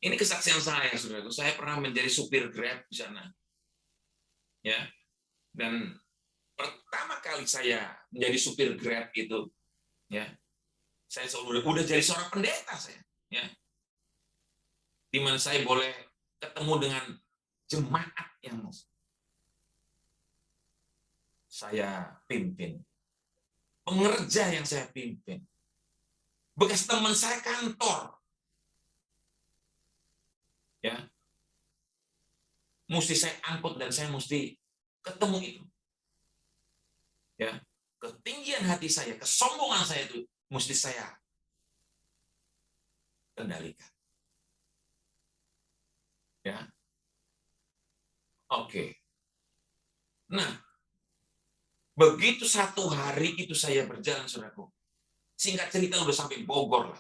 ini kesaksian saya, saudaraku. Saya pernah menjadi supir Grab di sana. Ya. Dan pertama kali saya menjadi supir Grab itu, ya, saya udah jadi seorang pendeta saya, ya. Di mana saya boleh ketemu dengan jemaat yang saya pimpin, pengerja yang saya pimpin, bekas teman saya kantor, ya, mesti saya angkut dan saya mesti ketemu itu, ya, ketinggian hati saya, kesombongan saya itu mesti saya kendalikan, ya. Oke. Nah, begitu satu hari itu saya berjalan, saudaraku. Singkat cerita udah sampai Bogor lah.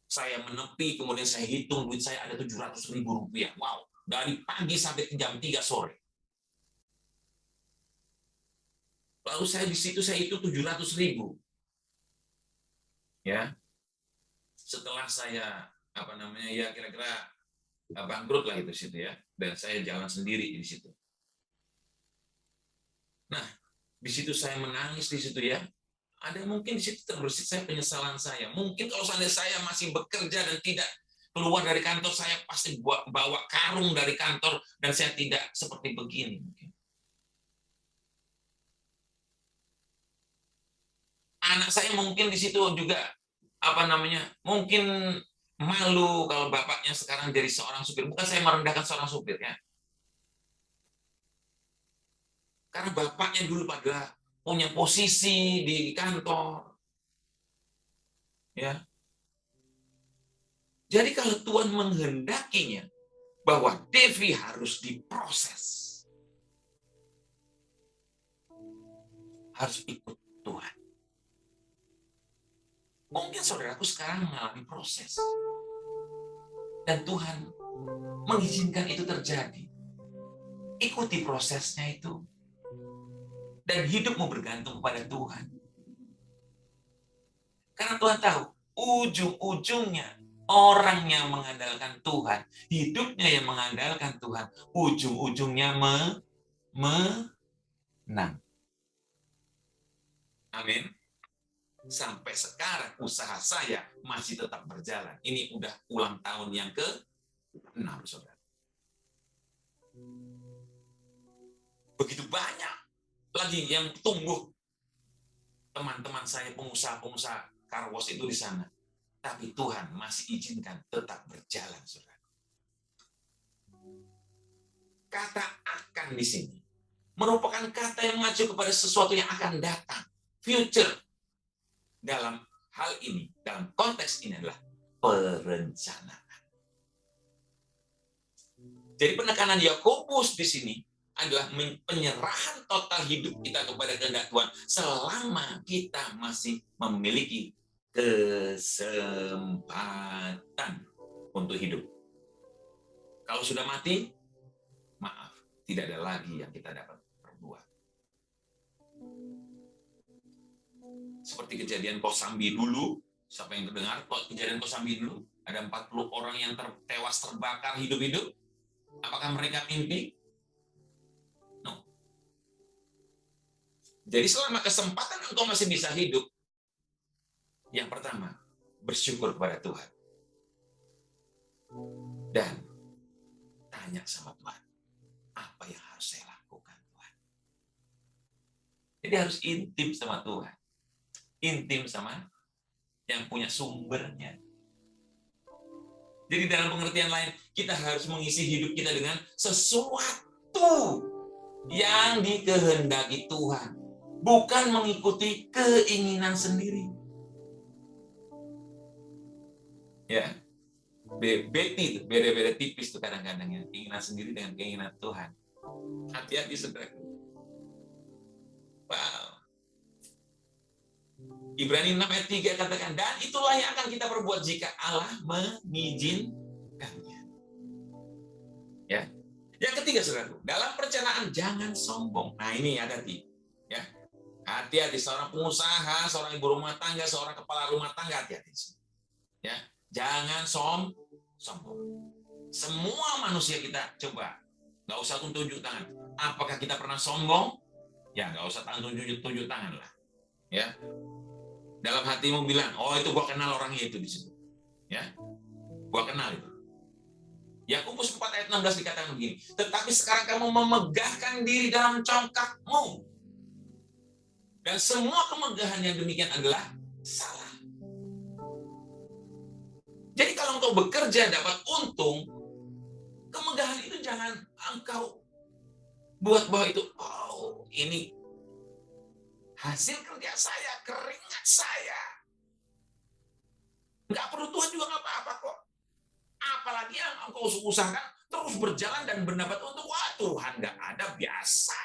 Saya menepi, kemudian saya hitung duit saya ada 700.000 rupiah. Wow, dari pagi sampai jam 3 sore. Lalu saya di situ saya hitung 700.000. Ya. Setelah saya ya kira-kira bangkrut lah itu situ ya, dan saya jalan sendiri di situ. Nah, di situ saya menangis di situ ya. Ada mungkin di situ terbersit saya penyesalan saya. Mungkin kalau seandainya saya masih bekerja dan tidak keluar dari kantor, saya pasti bawa karung dari kantor dan saya tidak seperti begini mungkin. Anak saya mungkin di situ juga mungkin malu kalau bapaknya sekarang jadi seorang supir. Bukan saya merendahkan seorang supir ya. Karena bapaknya dulu pada punya posisi di kantor. Ya. Jadi kalau Tuhan menghendakinya bahwa Devi harus diproses, harus ikut Tuhan. Mungkin saudaraku sekarang mengalami proses. Dan Tuhan mengizinkan itu terjadi. Ikuti prosesnya itu. Dan hidupmu bergantung kepada Tuhan. Karena Tuhan tahu, ujung-ujungnya orang yang mengandalkan Tuhan, hidupnya yang mengandalkan Tuhan, ujung-ujungnya menang. Amin. Sampai sekarang usaha saya masih tetap berjalan. Ini udah ulang tahun yang ke-6, saudara. Begitu banyak lagi yang tumbuh. Teman-teman saya pengusaha-pengusaha car wash itu di sana. Tapi Tuhan masih izinkan tetap berjalan, saudara. Kata akan di sini merupakan kata yang mengacu kepada sesuatu yang akan datang. Future. Dalam hal ini, dalam konteks ini adalah perencanaan. Jadi penekanan Yakobus di sini adalah penyerahan total hidup kita kepada kehendak Tuhan selama kita masih memiliki kesempatan untuk hidup. Kalau sudah mati, maaf, tidak ada lagi yang kita dapat perbuat. Seperti kejadian Kosambi dulu, siapa yang terdengar kejadian Kosambi dulu? Ada 40 orang yang tewas terbakar hidup-hidup. Apakah mereka mimpi? No. Jadi selama kesempatan engkau masih bisa hidup, yang pertama, bersyukur kepada Tuhan. Dan tanya sama Tuhan, apa yang harus saya lakukan, Tuhan? Jadi harus intim sama Tuhan. Intim sama yang punya sumbernya. Jadi dalam pengertian lain, kita harus mengisi hidup kita dengan sesuatu yang dikehendaki Tuhan. Bukan mengikuti keinginan sendiri. Ya, itu beda-beda tipis tuh kadang-kadang ya. Keinginan sendiri dengan keinginan Tuhan. Hati-hati saudaraku. Wow. Ibrani 6 ayat 3 katakan, dan itulah yang akan kita perbuat jika Allah mengizinkannya. Ya. Yang ketiga, saudaraku, dalam perencanaan jangan sombong. Nah, ini hati-hati. Ya. Hati-hati, seorang pengusaha, seorang ibu rumah tangga, seorang kepala rumah tangga, hati-hati. Ya. Jangan sombong. Semua manusia kita coba, nggak usah tunjuk tangan. Apakah kita pernah sombong? Ya, nggak usah tunjuk tangan lah. Ya. Dalam hatimu bilang, oh itu gua kenal orangnya itu di situ. Ya. Gua kenal itu. Yakobus 4 ayat 16 dikatakan begini, tetapi sekarang kamu memegahkan diri dalam congkakmu. Dan semua kemegahan yang demikian adalah salah. Jadi kalau engkau bekerja dapat untung, kemegahan itu jangan engkau buat bahwa itu, oh ini hasil kerja saya, keringat saya. Nggak perlu Tuhan juga nggak apa-apa kok. Apalagi yang engkau usahakan terus berjalan dan mendapat untung. Wah, Tuhan nggak ada, biasa.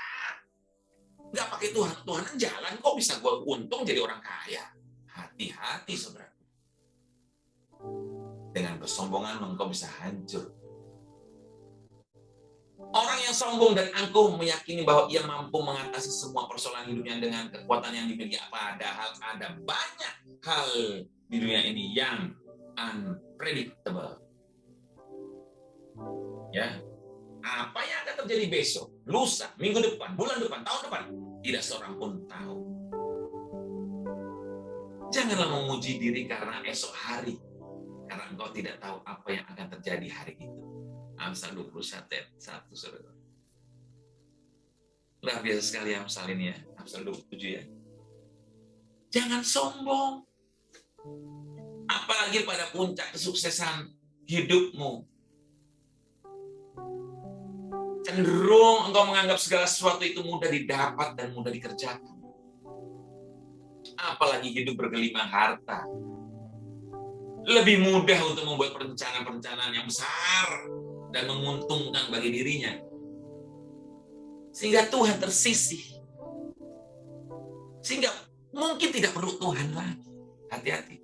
Nggak pakai Tuhan. Tuhan jalan kok bisa gue untung jadi orang kaya. Hati-hati, saudara. Dengan kesombongan engkau bisa hancur. Orang yang sombong dan angkuh meyakini bahwa ia mampu mengatasi semua persoalan hidupnya dengan kekuatan yang dimiliki. Padahal ada banyak hal di dunia ini yang unpredictable. Ya, apa yang akan terjadi besok, lusa, minggu depan, bulan depan, tahun depan, tidak seorang pun tahu. Janganlah memuji diri karena esok hari, karena engkau tidak tahu apa yang akan terjadi hari itu. Amsal 21 ayat 1, saudara. Luar biasa sekali Amsal ini ya, Amsal 27 ya. Jangan sombong. Apalagi pada puncak kesuksesan hidupmu. Cenderung engkau menganggap segala sesuatu itu mudah didapat dan mudah dikerjakan. Apalagi hidup bergelimang harta. Lebih mudah untuk membuat perencanaan-perencanaan yang besar dan menguntungkan bagi dirinya. Sehingga Tuhan tersisih. Sehingga mungkin tidak perlu Tuhan lagi. Hati-hati.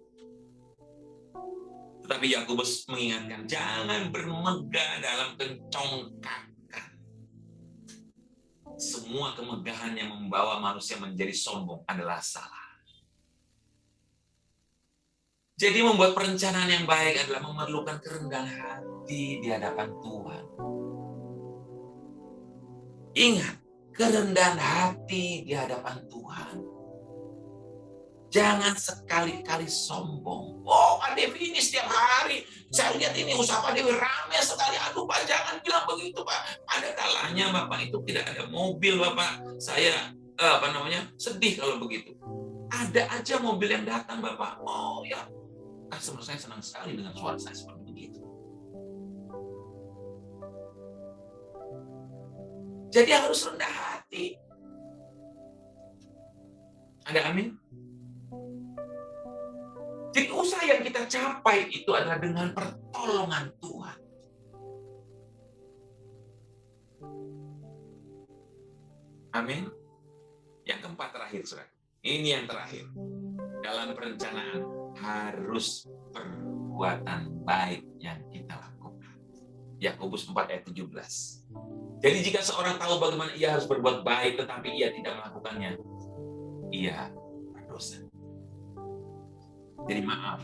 Tetapi Yakobus mengingatkan, jangan bermegah dalam kencongkakan. Semua kemegahan yang membawa manusia menjadi sombong adalah salah. Jadi membuat perencanaan yang baik adalah memerlukan kerendahan hati di hadapan Tuhan. Ingat, kerendahan hati di hadapan Tuhan. Jangan sekali-kali sombong. Oh, Pak Devi ini setiap hari, saya lihat ini usaha Pak Devi rame sekali. Aduh Pak, jangan bilang begitu Pak. Ada kalanya Bapak itu tidak ada mobil Bapak. Saya sedih kalau begitu. Ada aja mobil yang datang Bapak. Oh ya, customer saya senang sekali dengan suara saya seperti begitu. Jadi harus rendah hati. Ada amin? Jadi usaha yang kita capai itu adalah dengan pertolongan Tuhan. Amin. Yang keempat terakhir, saudara. Ini yang terakhir. Dalam perencanaan harus perbuatan baik yang kita lakukan. Yakobus 4 ayat 17. Jadi jika seorang tahu bagaimana ia harus berbuat baik tetapi ia tidak melakukannya, ia berdosa. Jadi maaf,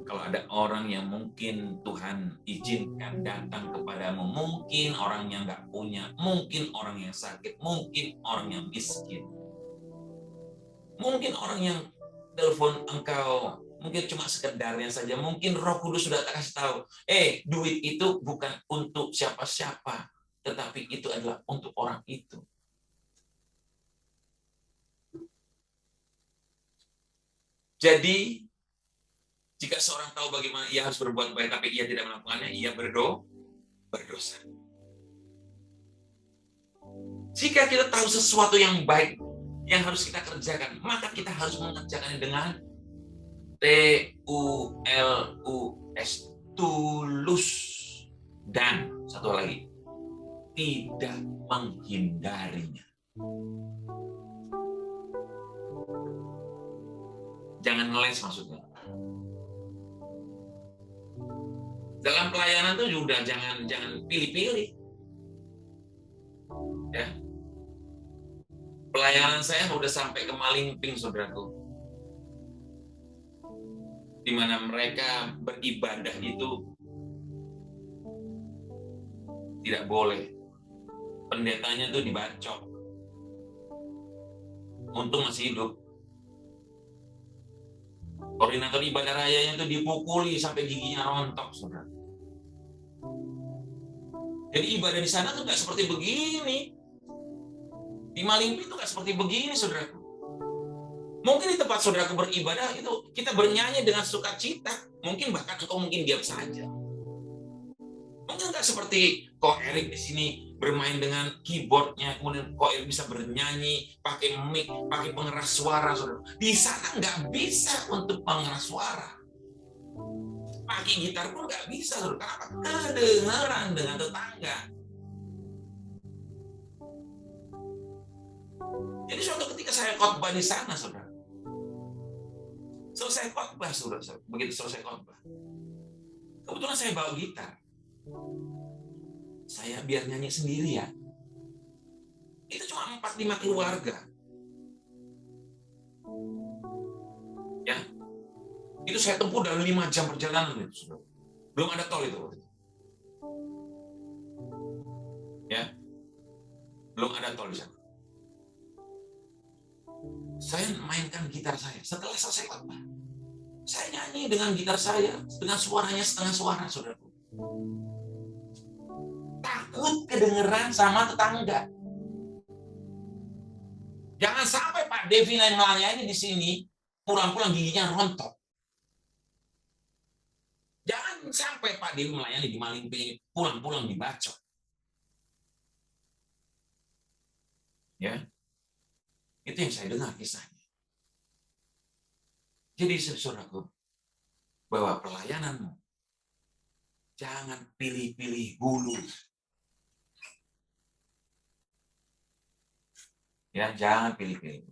kalau ada orang yang mungkin Tuhan izinkan datang kepadamu, mungkin orang yang nggak punya, mungkin orang yang sakit, mungkin orang yang miskin, mungkin orang yang telepon engkau, mungkin cuma sekedarnya saja, mungkin Roh Kudus sudah kasih tahu, duit itu bukan untuk siapa-siapa, tetapi itu adalah untuk orang itu. Jadi, jika seorang tahu bagaimana ia harus berbuat baik, tapi ia tidak melakukannya, ia berdosa. Jika kita tahu sesuatu yang baik, yang harus kita kerjakan, maka kita harus mengerjakannya dengan TULUS, tulus. Dan satu lagi, tidak menghindarinya. Jangan ngeles maksudnya. Dalam pelayanan tuh juga jangan pilih-pilih. Ya. Pelayanan saya udah sampai ke Malingping, saudaraku. Di mana mereka beribadah itu tidak boleh. Pendetanya tuh dibacok. Untung masih hidup. Koordinator ibadah rayanya itu dipukuli sampai giginya rontok, saudara. Jadi ibadah di sana tuh nggak seperti begini. Di Malingping tuh nggak seperti begini, saudaraku. Mungkin di tempat saudaraku beribadah itu kita bernyanyi dengan sukacita. Mungkin bahkan engkau mungkin diam saja. Mungkin nggak seperti Ko Erik di sini bermain dengan keyboardnya, kemudian Ko Erik bisa bernyanyi, pakai mic, pakai pengeras suara, saudara. Di sana nggak bisa untuk pengeras suara. Pakai gitar pun nggak bisa, saudara. Kenapa? Kedengeran dengan tetangga. Jadi suatu ketika saya khotbah di sana, saudara. Selesai khotbah, saudara. Begitu selesai khotbah, kebetulan saya bawa gitar. Saya biar nyanyi sendiri ya. Itu cuma 4-5 keluarga. Ya. Itu saya tempuh dalam 5 jam perjalanan itu, saudara. Belum ada tol itu. Ya. Belum ada tol di sana. Saya mainkan gitar saya. Setelah selesai khotbah, saya nyanyi dengan gitar saya, dengan suaranya setengah suara, saudaraku. Takut kedengeran sama tetangga. Jangan sampai Pak Devi yang melayani di sini pulang-pulang giginya rontok. Jangan sampai Pak Devi melayani di Malingping pulang-pulang dibacok. Ya, itu yang saya dengar kisahnya. Jadi saudaraku, bahwa pelayananmu jangan pilih-pilih bulu. Ya, jangan pilih-pilih.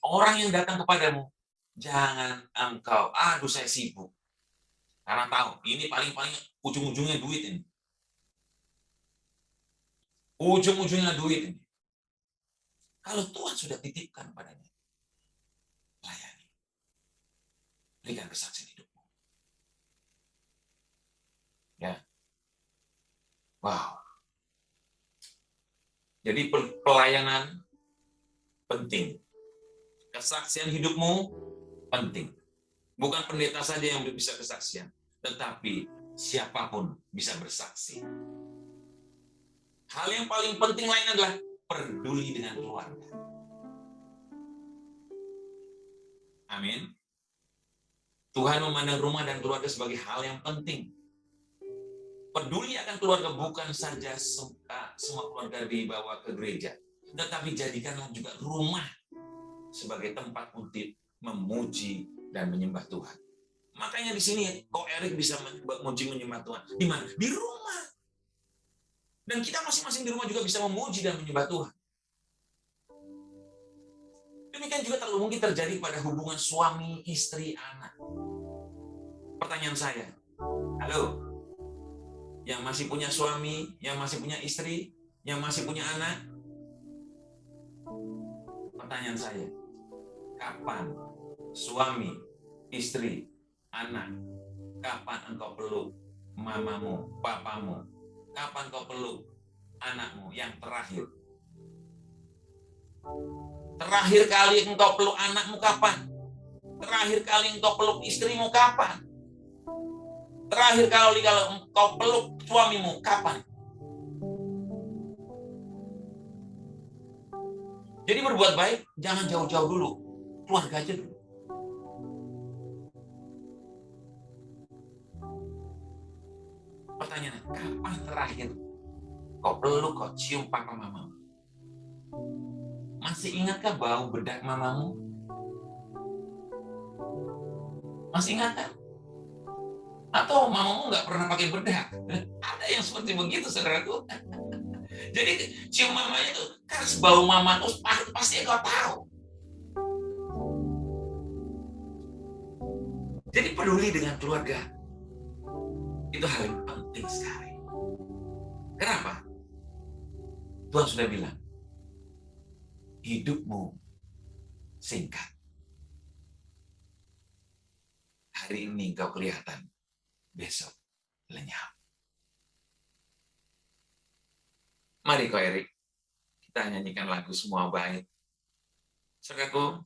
Orang yang datang kepadamu, jangan engkau, aduh saya sibuk. Karena tahu, ini paling-paling ujung-ujungnya duit ini. Ujung-ujungnya duit ini. Kalau Tuhan sudah titipkan padanya, layani. Berikan kesaksian hidupmu. Ya. Wow. Jadi pelayanan penting. Kesaksian hidupmu penting. Bukan pendeta saja yang bisa kesaksian, tetapi siapapun bisa bersaksi. Hal yang paling penting lain adalah peduli dengan keluarga. Amin. Tuhan memandang rumah dan keluarga sebagai hal yang penting. Peduli akan keluarga bukan saja semua keluarga dibawa ke gereja, tetapi jadikanlah juga rumah sebagai tempat untuk memuji dan menyembah Tuhan. Makanya di sini Ko Erik bisa memuji menyembah Tuhan. Di mana? Di rumah. Dan kita masing-masing di rumah juga bisa memuji dan menyembah Tuhan. Demikian juga terlalu mungkin terjadi pada hubungan suami, istri, anak. Pertanyaan saya, halo, yang masih punya suami, yang masih punya istri, yang masih punya anak. Pertanyaan saya, kapan suami istri, anak, kapan engkau peluk mamamu, papamu? Kapan kau peluk anakmu yang terakhir? Terakhir kali engkau peluk anakmu kapan? Terakhir kali engkau peluk istrimu kapan? Terakhir kali kalau engkau peluk suamimu kapan? Jadi berbuat baik jangan jauh-jauh dulu, keluarga aja dulu. Pertanyaan, kapan terakhir kau peluk, kau cium papa mamamu? Masih ingatkah bau bedak mamamu? Masih ingatkah? Atau mamamu nggak pernah pakai bedak? Ada yang seperti begitu, saudaraku. Jadi cium mamanya itu, khas bau mama itu pasti kau tahu. Jadi peduli dengan keluarga. Itu hal yang penting sekali. Kenapa? Tuhan sudah bilang, hidupmu singkat. Hari ini kau kelihatan, besok lenyap. Mari Ko Erik, kita nyanyikan lagu Semua Baik. Saudaraku,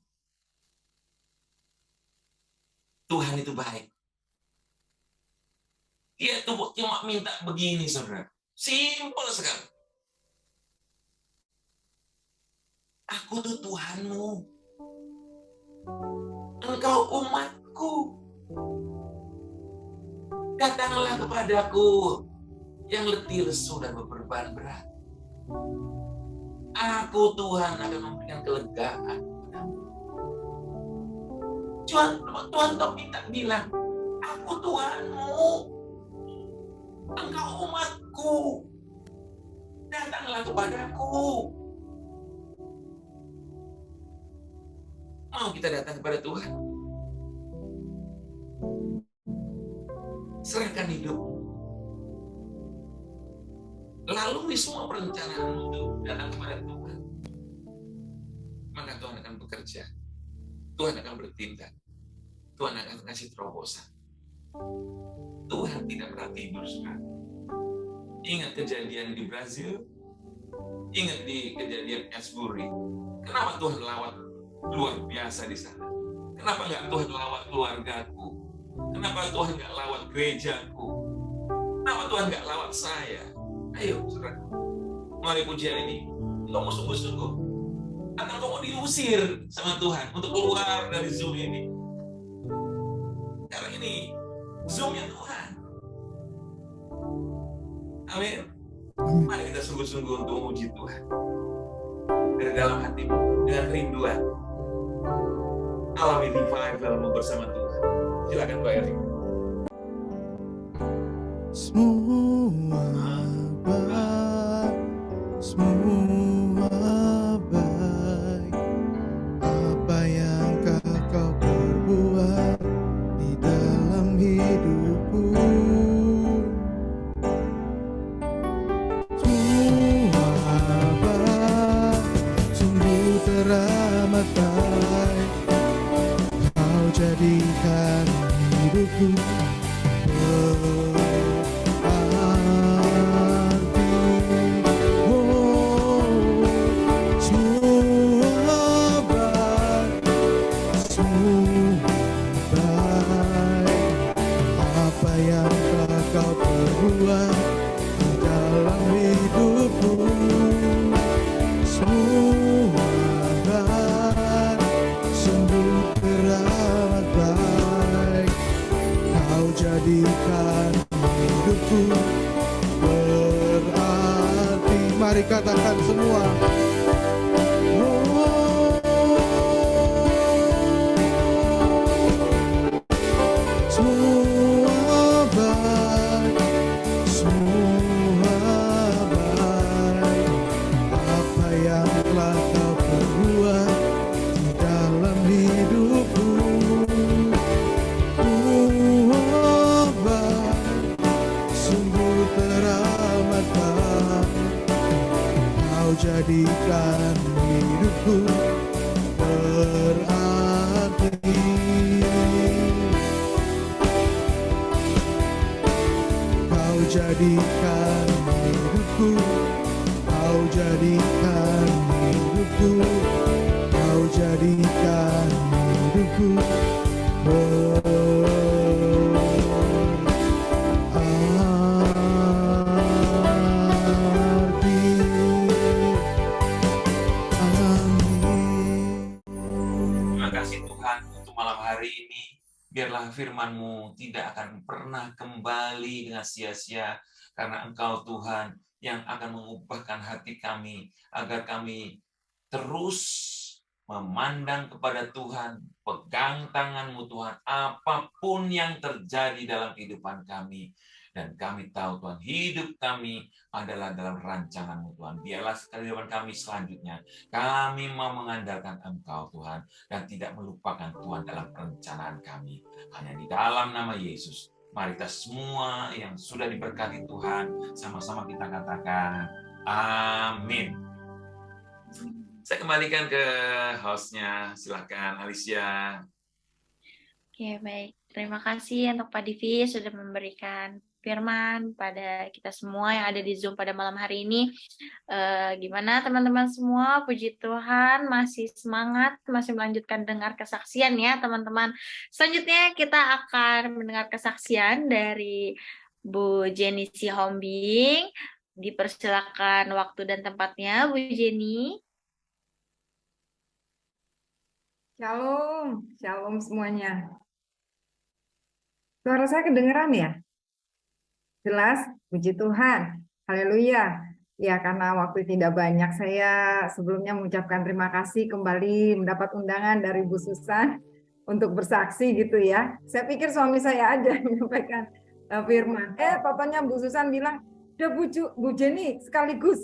Tuhan itu baik. Dia tuh cuma minta begini, saudara. Simpel sekali. Aku tuh Tuhanmu. Engkau umatku. Datanglah kepadaku yang letih, lesu, dan beban berat. Aku Tuhan akan memberikan kelegaan. Tuhan tak minta bilang, aku Tuhanmu. Engkau umatku. Datanglah kepadaku. Mau kita datang kepada Tuhan? Serahkan hidup. Lalui semua perencanaan untuk datang kepada Tuhan. Maka Tuhan akan bekerja. Tuhan akan bertindak. Tuhan akan kasih terobosan. Tuhan tidak pernah tidur sekali. Ingat kejadian di Brazil. Ingat di kejadian Asbury. Kenapa Tuhan lawat luar biasa di sana? Kenapa nggak Tuhan lawat keluargaku? Kenapa Tuhan nggak lawat gerejaku? Kenapa Tuhan nggak lawat saya? Ayo, saudara. Mari pujian ini. Kau mau sungguh-sungguh. Atau kau mau diusir sama Tuhan untuk keluar dari Zoom ini? Karena ini Zoom-nya Tuhan. Amin. Mari kita sungguh-sungguh untuk memuji Tuhan. Dari dalam hatimu, dengan kerinduan. Alami revival bersama Tuhan. Silakan Pak Erik. Semua baik, semua baik. Apa yang kau perbuat di dalam hidupku, semua baik, sungguh teramat baik. Kau jadikan hidupku jadikan hidupku berarti. Mari katakan semua. Semua baik, semua baik. Apa yang telah kau perbuat di dalam hidupku, jadikan hidupku berarti. jadikan hidupku, Kau jadikan hidupku, Kau jadikan hidupku berarti. Amin. Terima kasih Tuhan untuk malam hari ini. Biarlah firman-Mu tidak akan pernah kembali dengan sia-sia, karena Engkau Tuhan yang akan mengubahkan hati kami, agar kami terus memandang kepada Tuhan, pegang tangan-Mu Tuhan, apapun yang terjadi dalam kehidupan kami. Dan kami tahu Tuhan, hidup kami adalah dalam rancangan-Mu Tuhan. Biarlah kehidupan kami selanjutnya, kami mau mengandalkan Engkau Tuhan, dan tidak melupakan Tuhan dalam perencanaan kami. Hanya di dalam nama Yesus, mari kita semua yang sudah diberkati Tuhan, sama-sama kita katakan, amin. Saya kembalikan ke hostnya, silakan Alicia. Oke, baik. Terima kasih untuk Pak Divi sudah memberikan firman pada kita semua yang ada di Zoom pada malam hari ini. Gimana teman-teman semua? Puji Tuhan, masih semangat, masih melanjutkan dengar kesaksian ya teman-teman. Selanjutnya kita akan mendengar kesaksian dari Bu Jenny Sihombing. Dipersilakan waktu dan tempatnya, Bu Jenny. Shalom, shalom semuanya. Suara saya kedengeran ya? Jelas, puji Tuhan. Haleluya. Ya, karena waktu tidak banyak, saya sebelumnya mengucapkan terima kasih kembali mendapat undangan dari Bu Susan untuk bersaksi gitu ya. Saya pikir suami saya aja yang menyampaikan firman. Papanya Bu Susan bilang, udah Bu Jenny sekaligus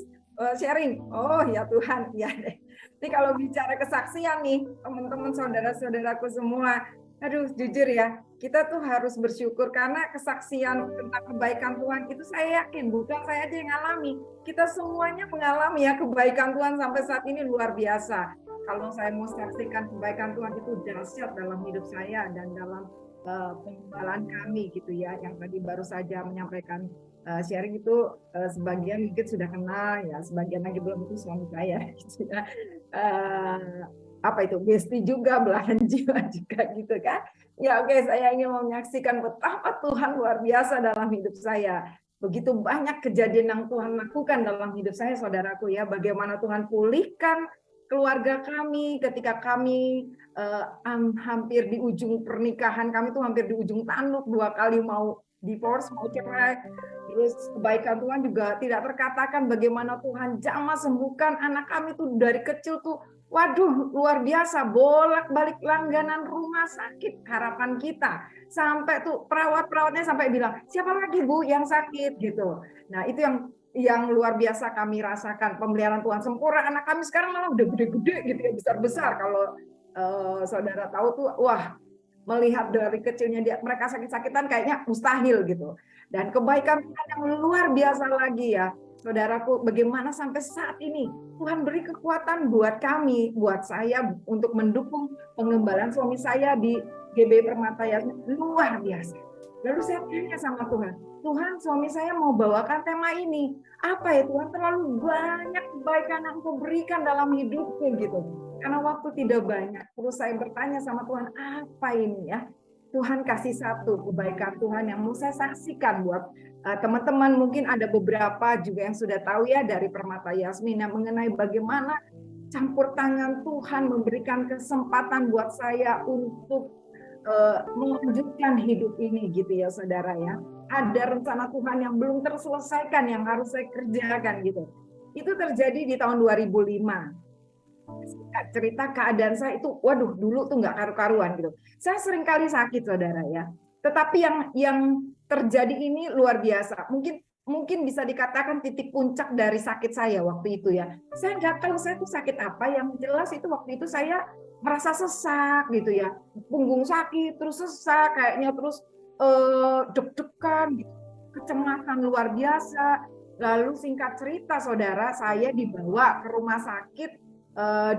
sharing. Oh ya Tuhan, ya deh. Ini kalau bicara kesaksian nih, teman-teman saudara-saudaraku semua, aduh jujur ya, kita tuh harus bersyukur karena kesaksian tentang kebaikan Tuhan itu saya yakin bukan saya aja yang alami, kita semuanya mengalami ya kebaikan Tuhan sampai saat ini luar biasa. Kalau saya mau saksikan kebaikan Tuhan itu dahsyat dalam hidup saya dan dalam pengembalaan kami gitu ya, yang tadi baru saja menyampaikan sharing itu sebagian mungkin sudah kenal ya, sebagian lagi belum, itu suami saya gitu ya. Apa itu besti juga, belahan jiwa juga gitu kan ya. Oke, saya ingin menyaksikan betapa Tuhan luar biasa dalam hidup saya. Begitu banyak kejadian yang Tuhan lakukan dalam hidup saya, saudaraku ya. Bagaimana Tuhan pulihkan keluarga kami ketika kami hampir di ujung pernikahan kami tuh hampir di ujung tanduk, 2 kali mau divorce, mau cerai. Terus kebaikan Tuhan juga tidak terkatakan, bagaimana Tuhan jamah sembuhkan anak kami tuh dari kecil tuh. Waduh, luar biasa, bolak-balik langganan rumah sakit harapan kita. Sampai tuh perawat-perawatnya sampai bilang, siapa lagi Bu yang sakit gitu. Nah, itu yang luar biasa kami rasakan, pemeliharaan Tuhan sempurna. Anak kami sekarang malah udah gede-gede gitu ya, besar-besar. Kalau saudara tahu tuh, wah, melihat dari kecilnya mereka sakit-sakitan kayaknya mustahil gitu. Dan kebaikan Tuhan yang luar biasa lagi ya, saudaraku, bagaimana sampai saat ini Tuhan beri kekuatan buat kami, buat saya untuk mendukung pengembalaan suami saya di GB Permata Yasmin, luar biasa. Lalu saya tanya sama Tuhan, Tuhan, suami saya mau bawakan tema ini, apa ya Tuhan? Terlalu banyak kebaikan yang Engkau berikan dalam hidupku gitu. Karena waktu tidak banyak, terus saya bertanya sama Tuhan, apa ini ya? Tuhan kasih satu kebaikan Tuhan yang mau saya saksikan buat teman-teman. Mungkin ada beberapa juga yang sudah tahu ya dari Permata Yasmin yang mengenai bagaimana campur tangan Tuhan memberikan kesempatan buat saya untuk melanjutkan hidup ini gitu ya saudara ya. Ada rencana Tuhan yang belum terselesaikan yang harus saya kerjakan gitu. Itu terjadi di tahun 2005. Cerita keadaan saya itu, waduh dulu tuh nggak karu-karuan gitu. Saya sering kali sakit saudara ya. Tetapi yang terjadi ini luar biasa. Mungkin bisa dikatakan titik puncak dari sakit saya waktu itu ya. Saya nggak tahu saya tuh sakit apa. Yang jelas itu waktu itu saya merasa sesak gitu ya. Punggung sakit, terus sesak, kayaknya terus deg-degan, gitu. Kecemasan luar biasa. Lalu singkat cerita saudara, saya dibawa ke rumah sakit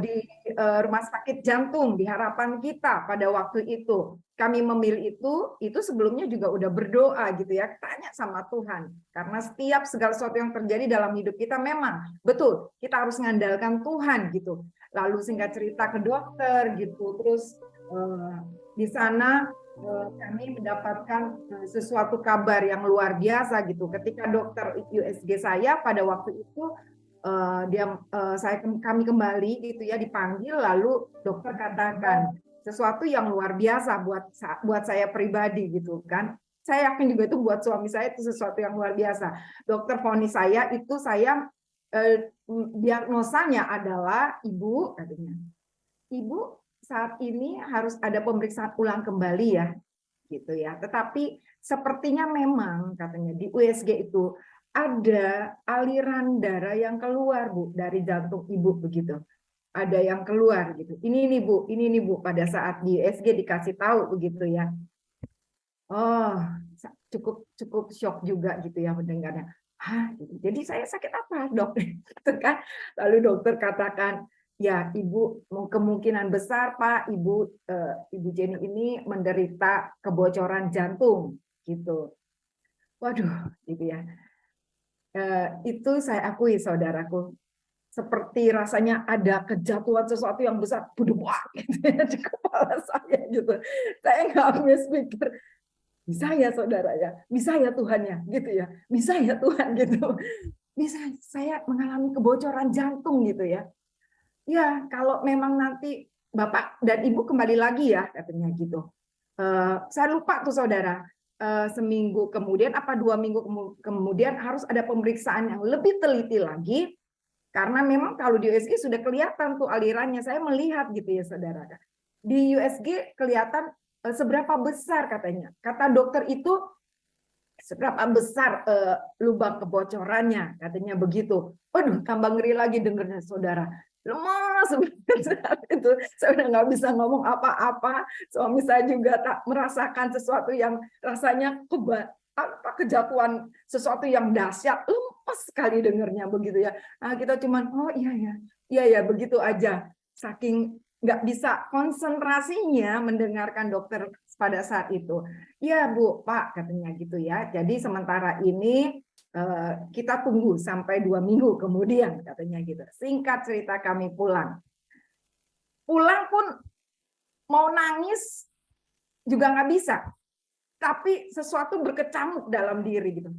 di rumah sakit jantung di Harapan Kita pada waktu itu. Kami memilih itu sebelumnya juga udah berdoa gitu ya, tanya sama Tuhan. Karena setiap segala sesuatu yang terjadi dalam hidup kita memang betul kita harus mengandalkan Tuhan gitu. Lalu singkat cerita ke dokter gitu, terus di sana kami mendapatkan sesuatu kabar yang luar biasa gitu. Ketika dokter USG saya pada waktu itu kami kembali gitu ya, dipanggil, lalu dokter katakan sesuatu yang luar biasa buat saya pribadi gitu kan. Saya yakin juga itu buat suami saya itu sesuatu yang luar biasa. Dokter vonis saya itu diagnosanya adalah Ibu, katanya. Ibu saat ini harus ada pemeriksaan ulang kembali ya, gitu ya. Tetapi sepertinya memang katanya di USG itu ada aliran darah yang keluar Bu dari jantung Ibu begitu. Ada yang keluar gitu. Ini nih Bu, pada saat di USG dikasih tahu begitu ya. Oh, cukup shock juga gitu ya mendengarnya. Hah, gitu. Jadi saya sakit apa, Dok? Gitu kan. Lalu dokter katakan, ya Ibu kemungkinan besar Pak, Ibu Jenny ini menderita kebocoran jantung gitu. Waduh, gitu ya. Itu saya akui saudaraku, seperti rasanya ada kejatuhan sesuatu yang besar, budubuak gitu ya, di kepala saya gitu. Saya nggak habis pikir, bisa ya saudara ya, bisa ya Tuhan ya, gitu ya, bisa ya Tuhan gitu. Bisa saya mengalami kebocoran jantung gitu ya. Ya kalau memang nanti Bapak dan Ibu kembali lagi ya katanya gitu. Saya lupa tuh saudara. Seminggu kemudian apa 2 minggu kemudian harus ada pemeriksaan yang lebih teliti lagi karena memang kalau di USG sudah kelihatan tuh alirannya, saya melihat gitu ya saudara. Di USG kelihatan seberapa besar katanya, kata dokter itu seberapa besar lubang kebocorannya katanya begitu. Waduh tambah ngeri lagi dengernya saudara. Lemas saat itu saya udah nggak bisa ngomong apa-apa. Suami saya juga tak merasakan sesuatu yang rasanya kejatuhan sesuatu yang dahsyat, lemas sekali dengernya begitu ya. Nah, kita cuman oh iya ya begitu aja, saking nggak bisa konsentrasinya mendengarkan dokter pada saat itu. Ya Bu, Pak katanya gitu ya. Jadi sementara ini kita tunggu sampai 2 minggu kemudian katanya gitu. Singkat cerita kami pulang pun mau nangis juga nggak bisa, tapi sesuatu berkecamuk dalam diri gitu.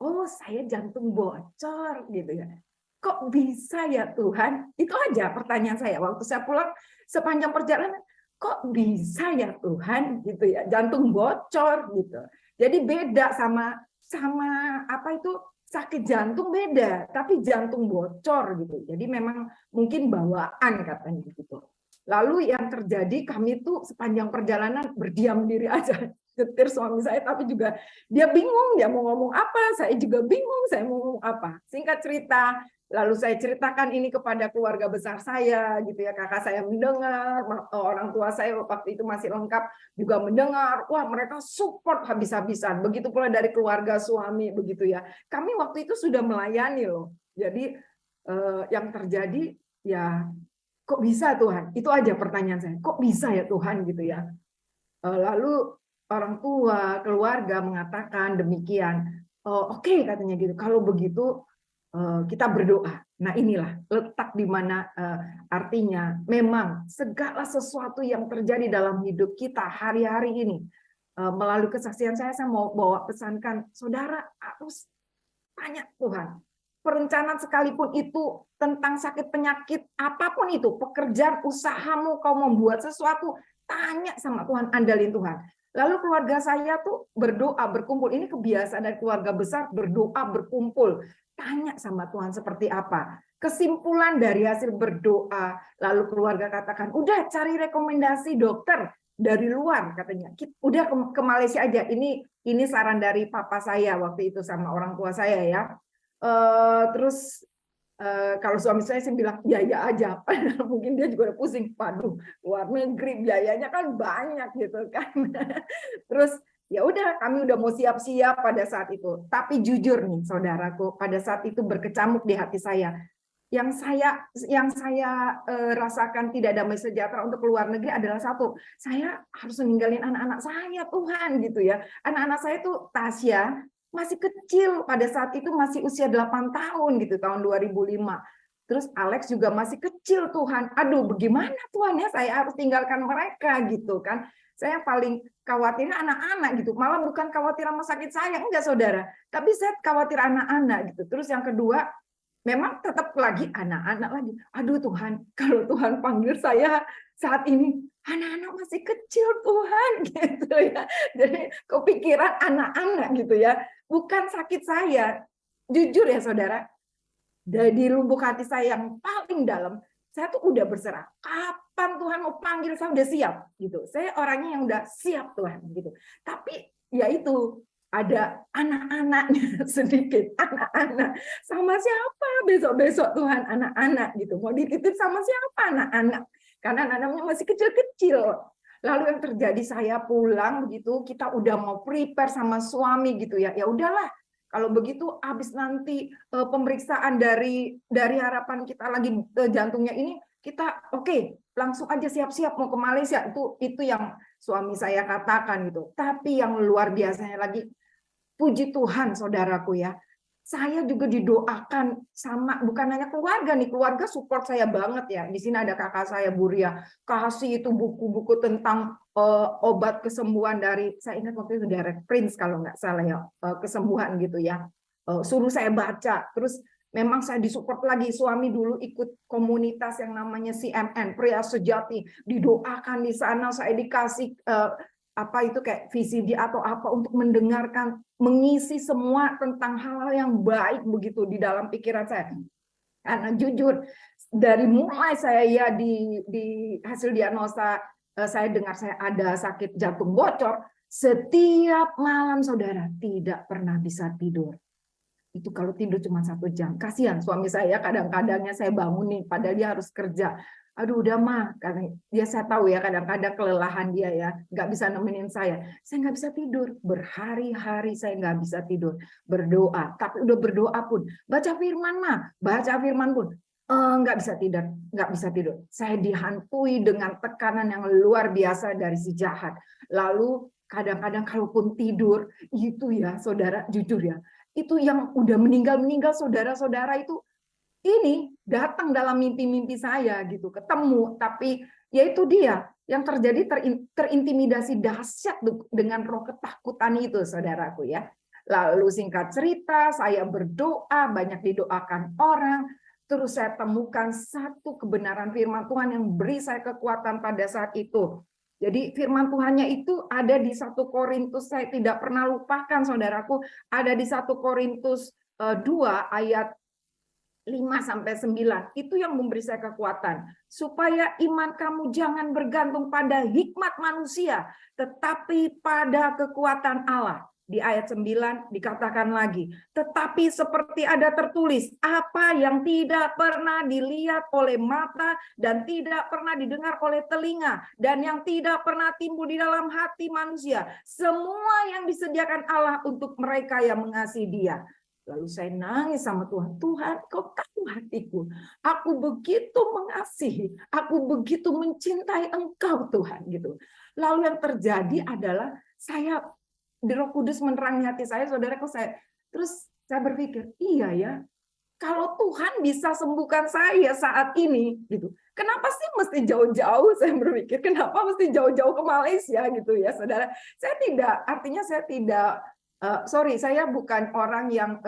Oh saya jantung bocor gitu ya. Kok bisa ya Tuhan? Itu aja pertanyaan saya waktu saya pulang sepanjang perjalanan. Kok bisa ya Tuhan gitu ya, jantung bocor gitu. Jadi beda sama apa itu, sakit jantung beda, tapi jantung bocor gitu. Jadi memang mungkin bawaan katanya gitu. Lalu yang terjadi kami tuh sepanjang perjalanan berdiam diri aja. Nyetir suami saya tapi juga dia bingung dia mau ngomong apa, saya juga bingung saya mau ngomong apa. Singkat cerita, lalu saya ceritakan ini kepada keluarga besar saya gitu ya, kakak saya mendengar, orang tua saya waktu itu masih lengkap juga mendengar. Wah, mereka support habis-habisan. Begitu pula dari keluarga suami begitu ya. Kami waktu itu sudah melayani loh. Jadi yang terjadi ya kok bisa Tuhan? Itu aja pertanyaan saya. Kok bisa ya Tuhan gitu ya. Lalu orang tua, keluarga mengatakan demikian. Oke, katanya gitu. Kalau begitu kita berdoa. Nah inilah letak di mana artinya memang segala sesuatu yang terjadi dalam hidup kita hari-hari ini. Melalui kesaksian saya mau bawa pesankan, saudara harus tanya Tuhan. Perencanaan sekalipun itu tentang sakit penyakit, apapun itu, pekerjaan, usahamu, kau membuat sesuatu, tanya sama Tuhan, andalin Tuhan. Lalu keluarga saya tuh berdoa, berkumpul. Ini kebiasaan dari keluarga besar, berdoa, berkumpul. Tanya sama Tuhan seperti apa. Kesimpulan dari hasil berdoa, lalu keluarga katakan, udah cari rekomendasi dokter dari luar katanya. Udah ke Malaysia aja. Ini saran dari papa saya waktu itu sama orang tua saya ya. Terus kalau suami saya sih bilang ya aja, mungkin dia juga udah pusing, waduh luar negeri biayanya kan banyak gitu kan. Terus ya udah kami udah mau siap-siap pada saat itu. Tapi jujur nih saudaraku, pada saat itu berkecamuk di hati saya. yang saya rasakan tidak damai sejahtera untuk keluar negeri adalah satu, saya harus meninggalin anak-anak saya, Tuhan, gitu ya. Anak-anak saya tuh Tasya masih kecil pada saat itu, masih usia 8 tahun gitu, tahun 2005. Terus Alex juga masih kecil, Tuhan. Aduh, bagaimana Tuhan ya, saya harus tinggalkan mereka gitu kan. Saya paling khawatirnya anak-anak gitu. Malah bukan khawatir sama sakit saya, enggak saudara. Tapi saya khawatir anak-anak gitu. Terus yang kedua, memang tetap lagi anak-anak lagi. Aduh Tuhan, kalau Tuhan panggil saya saat ini, anak-anak masih kecil Tuhan, gitu ya. Jadi kepikiran anak-anak gitu ya. Bukan sakit saya. Jujur ya saudara, dari lubuk hati saya yang paling dalam, saya tuh udah berserah. Kapan Tuhan mau panggil, saya udah siap gitu. Saya orangnya yang udah siap Tuhan gitu. Tapi ya itu, ada anak-anaknya sedikit, anak-anak. Sama siapa besok-besok Tuhan, anak-anak gitu. Mau dititip sama siapa anak-anak? Karena anak-anaknya masih kecil-kecil. Lalu yang terjadi, saya pulang begitu, kita udah mau prepare sama suami gitu ya. Ya udahlah, kalau begitu habis nanti pemeriksaan dari harapan kita lagi jantungnya ini, kita oke, langsung aja siap-siap mau ke Malaysia. Itu yang suami saya katakan gitu. Tapi yang luar biasanya lagi, puji Tuhan saudaraku ya, saya juga didoakan sama, bukan hanya keluarga nih, keluarga support saya banget ya. Di sini ada kakak saya Buria, kasih itu buku-buku tentang obat kesembuhan dari, saya ingat waktu itu dari Prince kalau nggak salah ya, kesembuhan gitu ya. Suruh saya baca, terus memang saya disupport lagi, suami dulu ikut komunitas yang namanya CMN, Pria Sejati, didoakan di sana, saya dikasih apa itu kayak VCD atau apa untuk mendengarkan, mengisi semua tentang hal-hal yang baik begitu di dalam pikiran saya. Karena jujur, dari mulai saya ya di hasil diagnosa, saya dengar saya ada sakit jantung bocor, setiap malam saudara tidak pernah bisa tidur. Itu kalau tidur cuma 1 jam. Kasihan suami saya, kadang-kadangnya saya bangun nih, padahal dia harus kerja. Aduh udah mah, karena dia saya tahu ya kadang-kadang kelelahan dia ya, nggak bisa nemenin saya nggak bisa tidur, berhari-hari saya nggak bisa tidur, berdoa, tapi udah berdoa pun, baca firman pun, nggak bisa tidur, saya dihantui dengan tekanan yang luar biasa dari si jahat. Lalu kadang-kadang kalaupun tidur, itu ya saudara, jujur ya, itu yang udah meninggal saudara-saudara itu, ini datang dalam mimpi-mimpi saya gitu, ketemu, tapi yaitu dia yang terjadi, terintimidasi dahsyat dengan roh ketakutan itu saudaraku ya. Lalu singkat cerita, saya berdoa, banyak didoakan orang, terus saya temukan satu kebenaran firman Tuhan yang beri saya kekuatan pada saat itu. Jadi firman Tuhannya itu ada di 1 Korintus, saya tidak pernah lupakan saudaraku, ada di 1 Korintus 2 ayat 5-9, itu yang memberi saya kekuatan supaya iman kamu jangan bergantung pada hikmat manusia tetapi pada kekuatan Allah. Di ayat 9 dikatakan lagi, tetapi seperti ada tertulis, apa yang tidak pernah dilihat oleh mata dan tidak pernah didengar oleh telinga dan yang tidak pernah timbul di dalam hati manusia, semua yang disediakan Allah untuk mereka yang mengasihi Dia. Lalu saya nangis sama Tuhan. Tuhan, Kau tahu hatiku. Aku begitu mengasihi. Aku begitu mencintai Engkau, Tuhan. Gitu. Lalu yang terjadi adalah saya, di Roh Kudus menerangi hati saya, saudaraku, terus saya berpikir, iya ya, kalau Tuhan bisa sembuhkan saya saat ini, gitu. Kenapa sih mesti jauh-jauh? Saya berpikir, kenapa mesti jauh-jauh ke Malaysia, gitu ya, saudara? Saya tidak. Sorry, saya bukan orang yang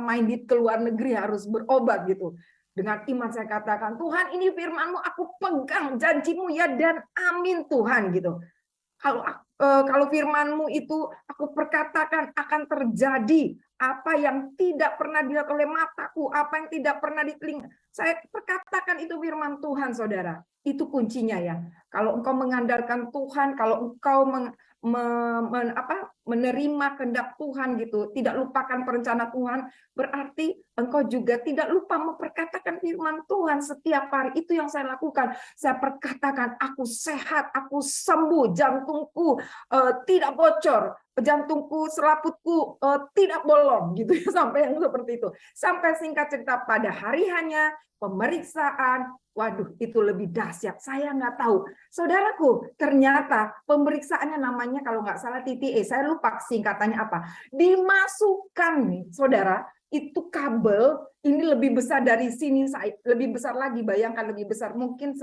minded ke luar negeri harus berobat gitu. Dengan iman saya katakan, Tuhan ini firman-Mu, aku pegang janji-Mu ya dan amin Tuhan gitu. Kalau firman-Mu itu aku perkatakan akan terjadi, apa yang tidak pernah dilihat oleh mataku, apa yang tidak pernah di telinga. Saya perkatakan itu firman Tuhan, saudara. Itu kuncinya ya. Kalau engkau mengandalkan Tuhan, kalau engkau menerima kehendak Tuhan gitu, tidak lupakan perencana Tuhan, berarti engkau juga tidak lupa memperkatakan firman Tuhan setiap hari. Itu yang saya lakukan. Saya perkatakan, aku sehat, aku sembuh, jantungku tidak bocor, jantungku, selaputku tidak bolong gitu ya, sampai yang seperti itu. Sampai singkat cerita pada hari hanya pemeriksaan, waduh itu lebih dahsyat. Saya nggak tahu. Saudaraku, ternyata pemeriksaannya namanya kalau nggak salah TTA, saya lupa singkatannya apa. Dimasukkan nih, saudara, itu kabel ini lebih besar dari sini, lebih besar lagi, bayangkan lebih besar, mungkin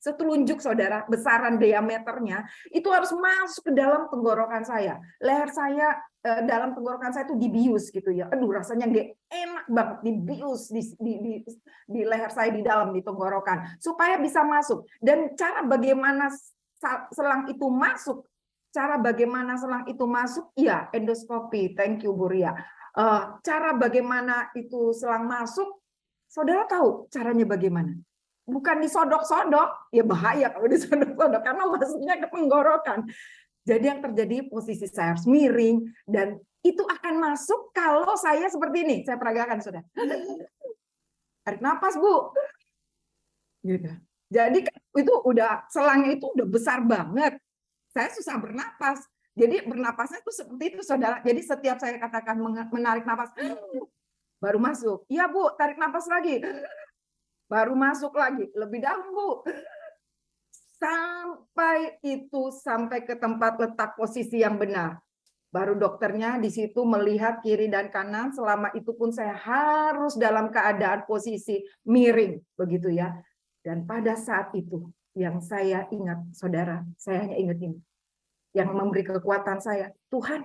setelunjuk saudara, besaran diameternya, itu harus masuk ke dalam tenggorokan saya. Leher saya, dalam tenggorokan saya itu dibius gitu ya. Aduh rasanya nggak enak banget, dibius di leher saya, di dalam, di tenggorokan, supaya bisa masuk. Dan cara bagaimana selang itu masuk, ya endoskopi, thank you Bu Ria. Cara bagaimana itu selang masuk, saudara tahu caranya bagaimana? Bukan disodok-sodok, ya bahaya kalau disodok-sodok karena masuknya ke tenggorokan. Jadi yang terjadi posisi saya harus miring dan itu akan masuk kalau saya seperti ini. Saya peragakan saudara. Tarik napas Bu. Gitu. Jadi itu udah selangnya itu udah besar banget. Saya susah bernapas. Jadi bernapasnya itu seperti itu saudara. Jadi setiap saya katakan menarik napas, baru masuk. Iya Bu, tarik napas lagi. Baru masuk lagi. Lebih dalam Bu. Sampai ke tempat letak posisi yang benar. Baru dokternya di situ melihat kiri dan kanan. Selama itu pun saya harus dalam keadaan posisi miring. Begitu ya. Dan pada saat itu yang saya ingat saudara, saya hanya ingat ini. Yang memberi kekuatan saya, Tuhan,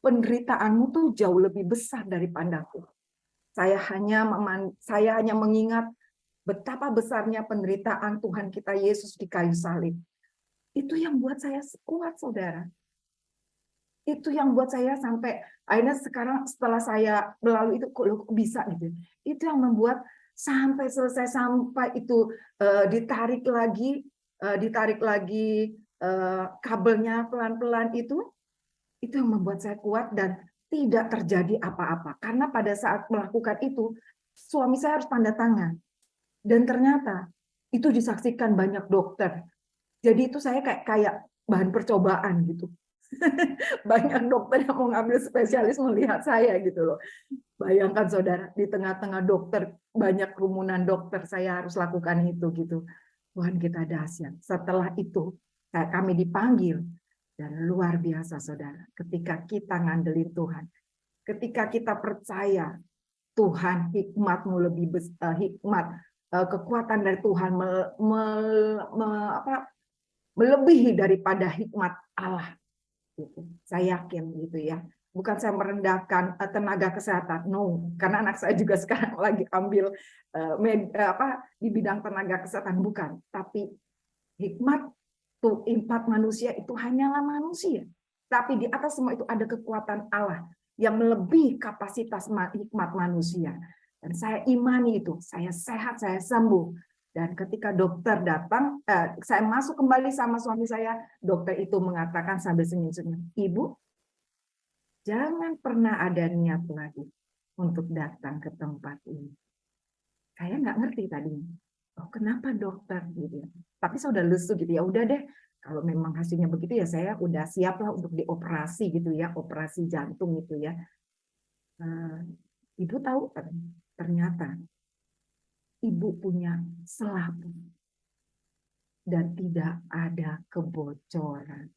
penderitaanmu tuh jauh lebih besar dari pandangku. Saya hanya mengingat betapa besarnya penderitaan Tuhan kita Yesus di kayu salib. Itu yang buat saya kuat, saudara. Itu yang buat saya sampai akhirnya sekarang setelah saya melalui itu kok bisa gitu. Itu yang membuat sampai selesai, sampai itu ditarik lagi kabelnya pelan-pelan itu yang membuat saya kuat dan tidak terjadi apa-apa. Karena pada saat melakukan itu, suami saya harus tanda tangan. Dan ternyata itu disaksikan banyak dokter. Jadi itu saya kayak bahan percobaan gitu. Banyak dokter yang mau ngambil spesialis melihat saya gitu loh. Bayangkan saudara, di tengah-tengah dokter, banyak kerumunan dokter, saya harus lakukan itu gitu. Tuhan kita dahsyat. Setelah itu, kami dipanggil. Dan luar biasa saudara, ketika kita ngandelin Tuhan, ketika kita percaya Tuhan, hikmatmu lebih besar, kekuatan dari Tuhan melebihi daripada hikmat Allah. Gitu. Saya yakin gitu ya. Bukan saya merendahkan tenaga kesehatan, no. Karena anak saya juga sekarang lagi ambil di bidang tenaga kesehatan, bukan. Tapi hikmat manusia itu hanyalah manusia. Tapi di atas semua itu ada kekuatan Allah yang melebihi kapasitas hikmat manusia. Dan saya imani itu, saya sehat, saya sembuh. Dan ketika dokter datang, saya masuk kembali sama suami saya, dokter itu mengatakan sambil senyum-senyum, Ibu, jangan pernah ada niat lagi untuk datang ke tempat ini. Saya nggak ngerti tadinya. Oh, kenapa dokter? Gitu. Tapi saya udah lesu gitu ya. Udah deh, kalau memang hasilnya begitu ya saya udah siap lah untuk dioperasi gitu ya, operasi jantung gitu ya. Ibu tahu ternyata Ibu punya selaput dan tidak ada kebocoran.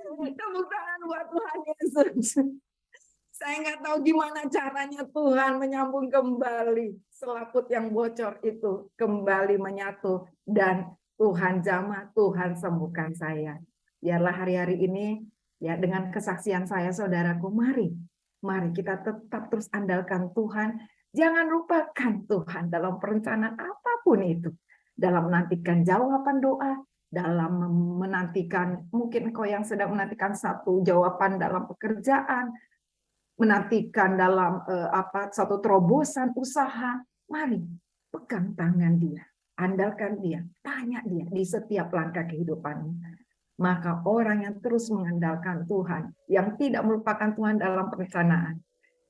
Tepuk tangan buat Tuhan Yesus. Saya nggak tahu gimana caranya Tuhan menyambung kembali selaput yang bocor itu kembali menyatu dan Tuhan jamah, Tuhan sembuhkan saya. Biarlah hari-hari ini ya dengan kesaksian saya saudaraku, mari kita tetap terus andalkan Tuhan. Jangan lupakan Tuhan dalam perencanaan apapun itu. Dalam menantikan jawaban doa, dalam menantikan, mungkin kau yang sedang menantikan satu jawaban dalam pekerjaan, menantikan dalam satu terobosan usaha, mari pegang tangan dia, andalkan dia, tanya dia di setiap langkah kehidupanmu. Maka orang yang terus mengandalkan Tuhan, yang tidak melupakan Tuhan dalam perencanaan,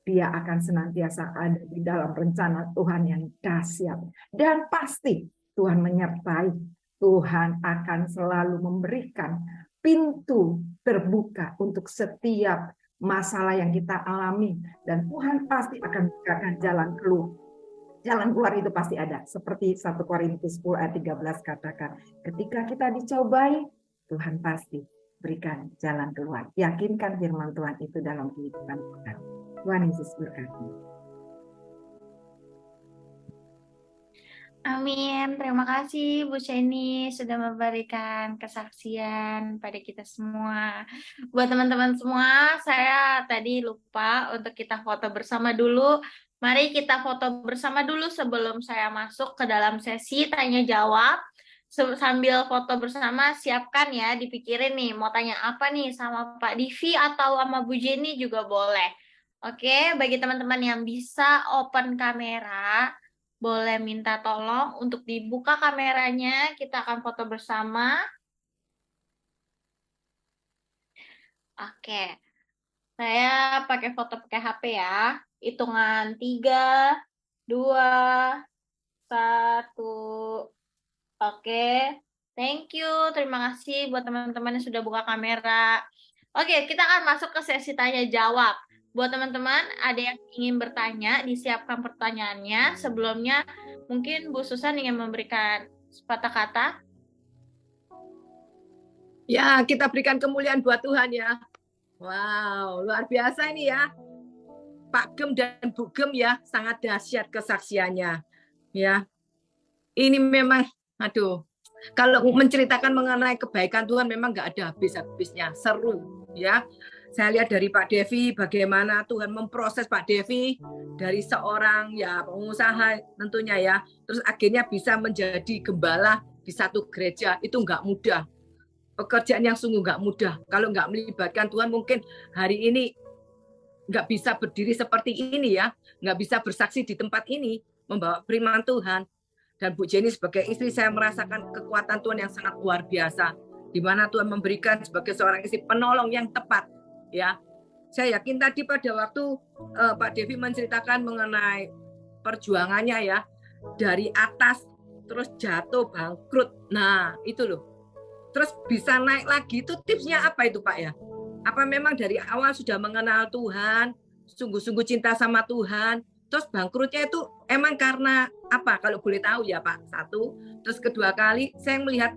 dia akan senantiasa ada di dalam rencana Tuhan yang dahsyat. Dan pasti Tuhan menyertai. Tuhan akan selalu memberikan pintu terbuka untuk setiap masalah yang kita alami, dan Tuhan pasti akan bukakan jalan keluar. Jalan keluar itu pasti ada. Seperti 1 Korintus 10 ayat 13 katakan, ketika kita dicobai, Tuhan pasti berikan jalan keluar. Yakinkan firman Tuhan itu dalam kehidupan kita. Tuhan Yesus berkati. Amin. Terima kasih Bu Ceni sudah memberikan kesaksian pada kita semua. Buat teman-teman semua, saya tadi lupa untuk kita foto bersama dulu. Mari kita foto bersama dulu sebelum saya masuk ke dalam sesi tanya jawab. Sambil foto bersama, siapkan ya, dipikirin nih mau tanya apa nih sama Pak Divi atau sama Bu Jenny juga boleh. Oke, bagi teman-teman yang bisa open kamera, boleh minta tolong untuk dibuka kameranya, kita akan foto bersama. Oke, saya pakai foto pakai HP ya. Hitungan 3, 2, 1. Oke, thank you. Terima kasih buat teman-teman yang sudah buka kamera. Oke, kita akan masuk ke sesi tanya jawab. Buat teman-teman, ada yang ingin bertanya, disiapkan pertanyaannya. Sebelumnya, mungkin Bu Susan ingin memberikan sepatah kata. Ya, kita berikan kemuliaan buat Tuhan ya. Wow, luar biasa ini ya. Pak Gem dan Bu Gem ya, sangat dahsyat kesaksiannya. Ya, ini memang, aduh, kalau menceritakan mengenai kebaikan Tuhan memang nggak ada habis-habisnya, seru ya. Saya lihat dari Pak Devi bagaimana Tuhan memproses Pak Devi dari seorang ya pengusaha tentunya ya, terus akhirnya bisa menjadi gembala di satu gereja, itu nggak mudah. Pekerjaan yang sungguh nggak mudah. Kalau nggak melibatkan Tuhan mungkin hari ini nggak bisa berdiri seperti ini ya, nggak bisa bersaksi di tempat ini membawa firman Tuhan. Dan Bu Jenny sebagai istri saya merasakan kekuatan Tuhan yang sangat luar biasa, di mana Tuhan memberikan sebagai seorang istri penolong yang tepat ya. Saya yakin tadi pada waktu Pak Devi menceritakan mengenai perjuangannya ya, dari atas terus jatuh bangkrut. Nah, itu loh. Terus bisa naik lagi, itu tipsnya apa itu Pak ya? Apa memang dari awal sudah mengenal Tuhan, sungguh-sungguh cinta sama Tuhan, terus bangkrutnya itu emang karena apa? Kalau boleh tahu ya Pak. Satu, terus kedua kali saya melihat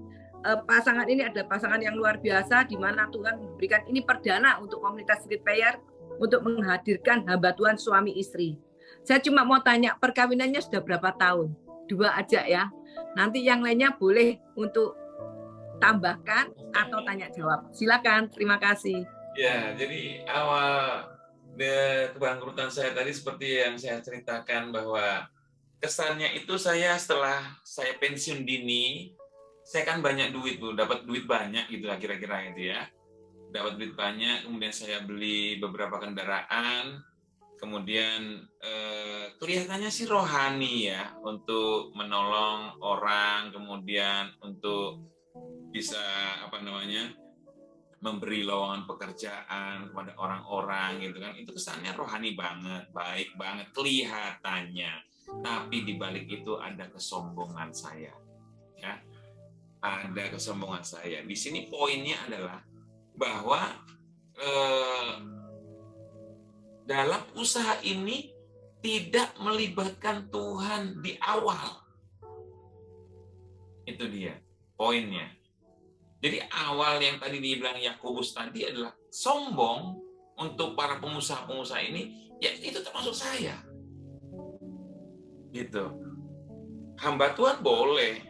pasangan ini ada pasangan yang luar biasa, di mana Tuhan memberikan ini perdana untuk komunitas Street Prayer untuk menghadirkan hamba Tuhan suami istri. Saya cuma mau tanya, perkawinannya sudah berapa tahun? 2 aja ya. Nanti yang lainnya boleh untuk tambahkan atau tanya jawab. Silakan, terima kasih. Ya, jadi awal kebangkrutan saya tadi seperti yang saya ceritakan, bahwa kesannya itu saya setelah saya pensiun dini, saya kan banyak duit Bu, dapat duit banyak gitu lah kira-kira gitu ya. Dapat duit banyak, kemudian saya beli beberapa kendaraan, kemudian kelihatannya sih rohani ya, untuk menolong orang, kemudian untuk bisa memberi lowongan pekerjaan kepada orang-orang gitu kan. Itu kesannya rohani banget, baik banget kelihatannya. Tapi di balik itu ada kesombongan saya. Ya. Ada kesombongan saya. Di sini poinnya adalah bahwa dalam usaha ini tidak melibatkan Tuhan di awal. Itu dia poinnya. Jadi awal yang tadi dibilang Yakobus tadi adalah sombong untuk para pengusaha-pengusaha ini, ya itu termasuk saya. Gitu. Hamba Tuhan boleh,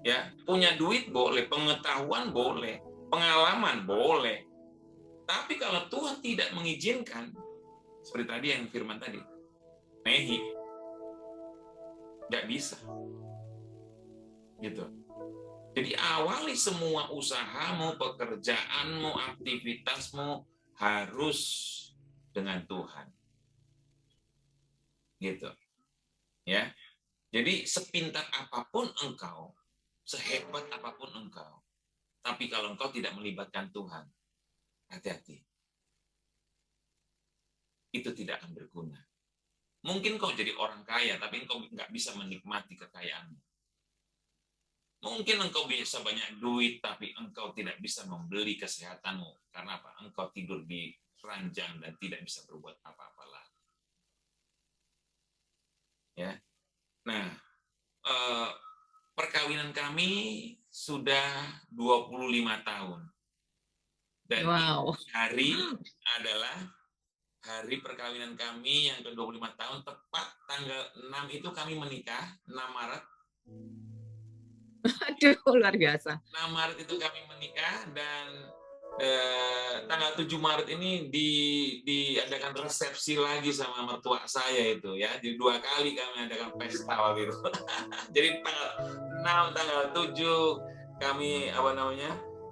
ya, punya duit boleh, pengetahuan boleh, pengalaman boleh. Tapi kalau Tuhan tidak mengizinkan, seperti tadi yang firman tadi, nehi, nggak bisa. Gitu. Jadi awali semua usahamu, pekerjaanmu, aktivitasmu harus dengan Tuhan. Gitu. Ya. Jadi sepintar apapun engkau, sehebat apapun engkau, tapi kalau engkau tidak melibatkan Tuhan, hati-hati. Itu tidak akan berguna. Mungkin kau jadi orang kaya, tapi engkau nggak bisa menikmati kekayaanmu. Mungkin engkau bisa banyak duit, tapi engkau tidak bisa membeli kesehatanmu. Karena apa? Engkau tidur di ranjang dan tidak bisa berbuat apa-apa lagi. Ya. Nah, perkawinan kami sudah 25 tahun. Dan Wow. hari adalah hari perkawinan kami yang ke-25 tahun, tepat tanggal 6 itu kami menikah, 6 Maret. Aduh, luar biasa. 6 Maret itu kami menikah, dan tanggal 7 Maret ini diadakan resepsi lagi sama mertua saya itu ya. Jadi 2 kali kami adakan pesta waktu itu. Jadi tanggal 6, tanggal 7 kami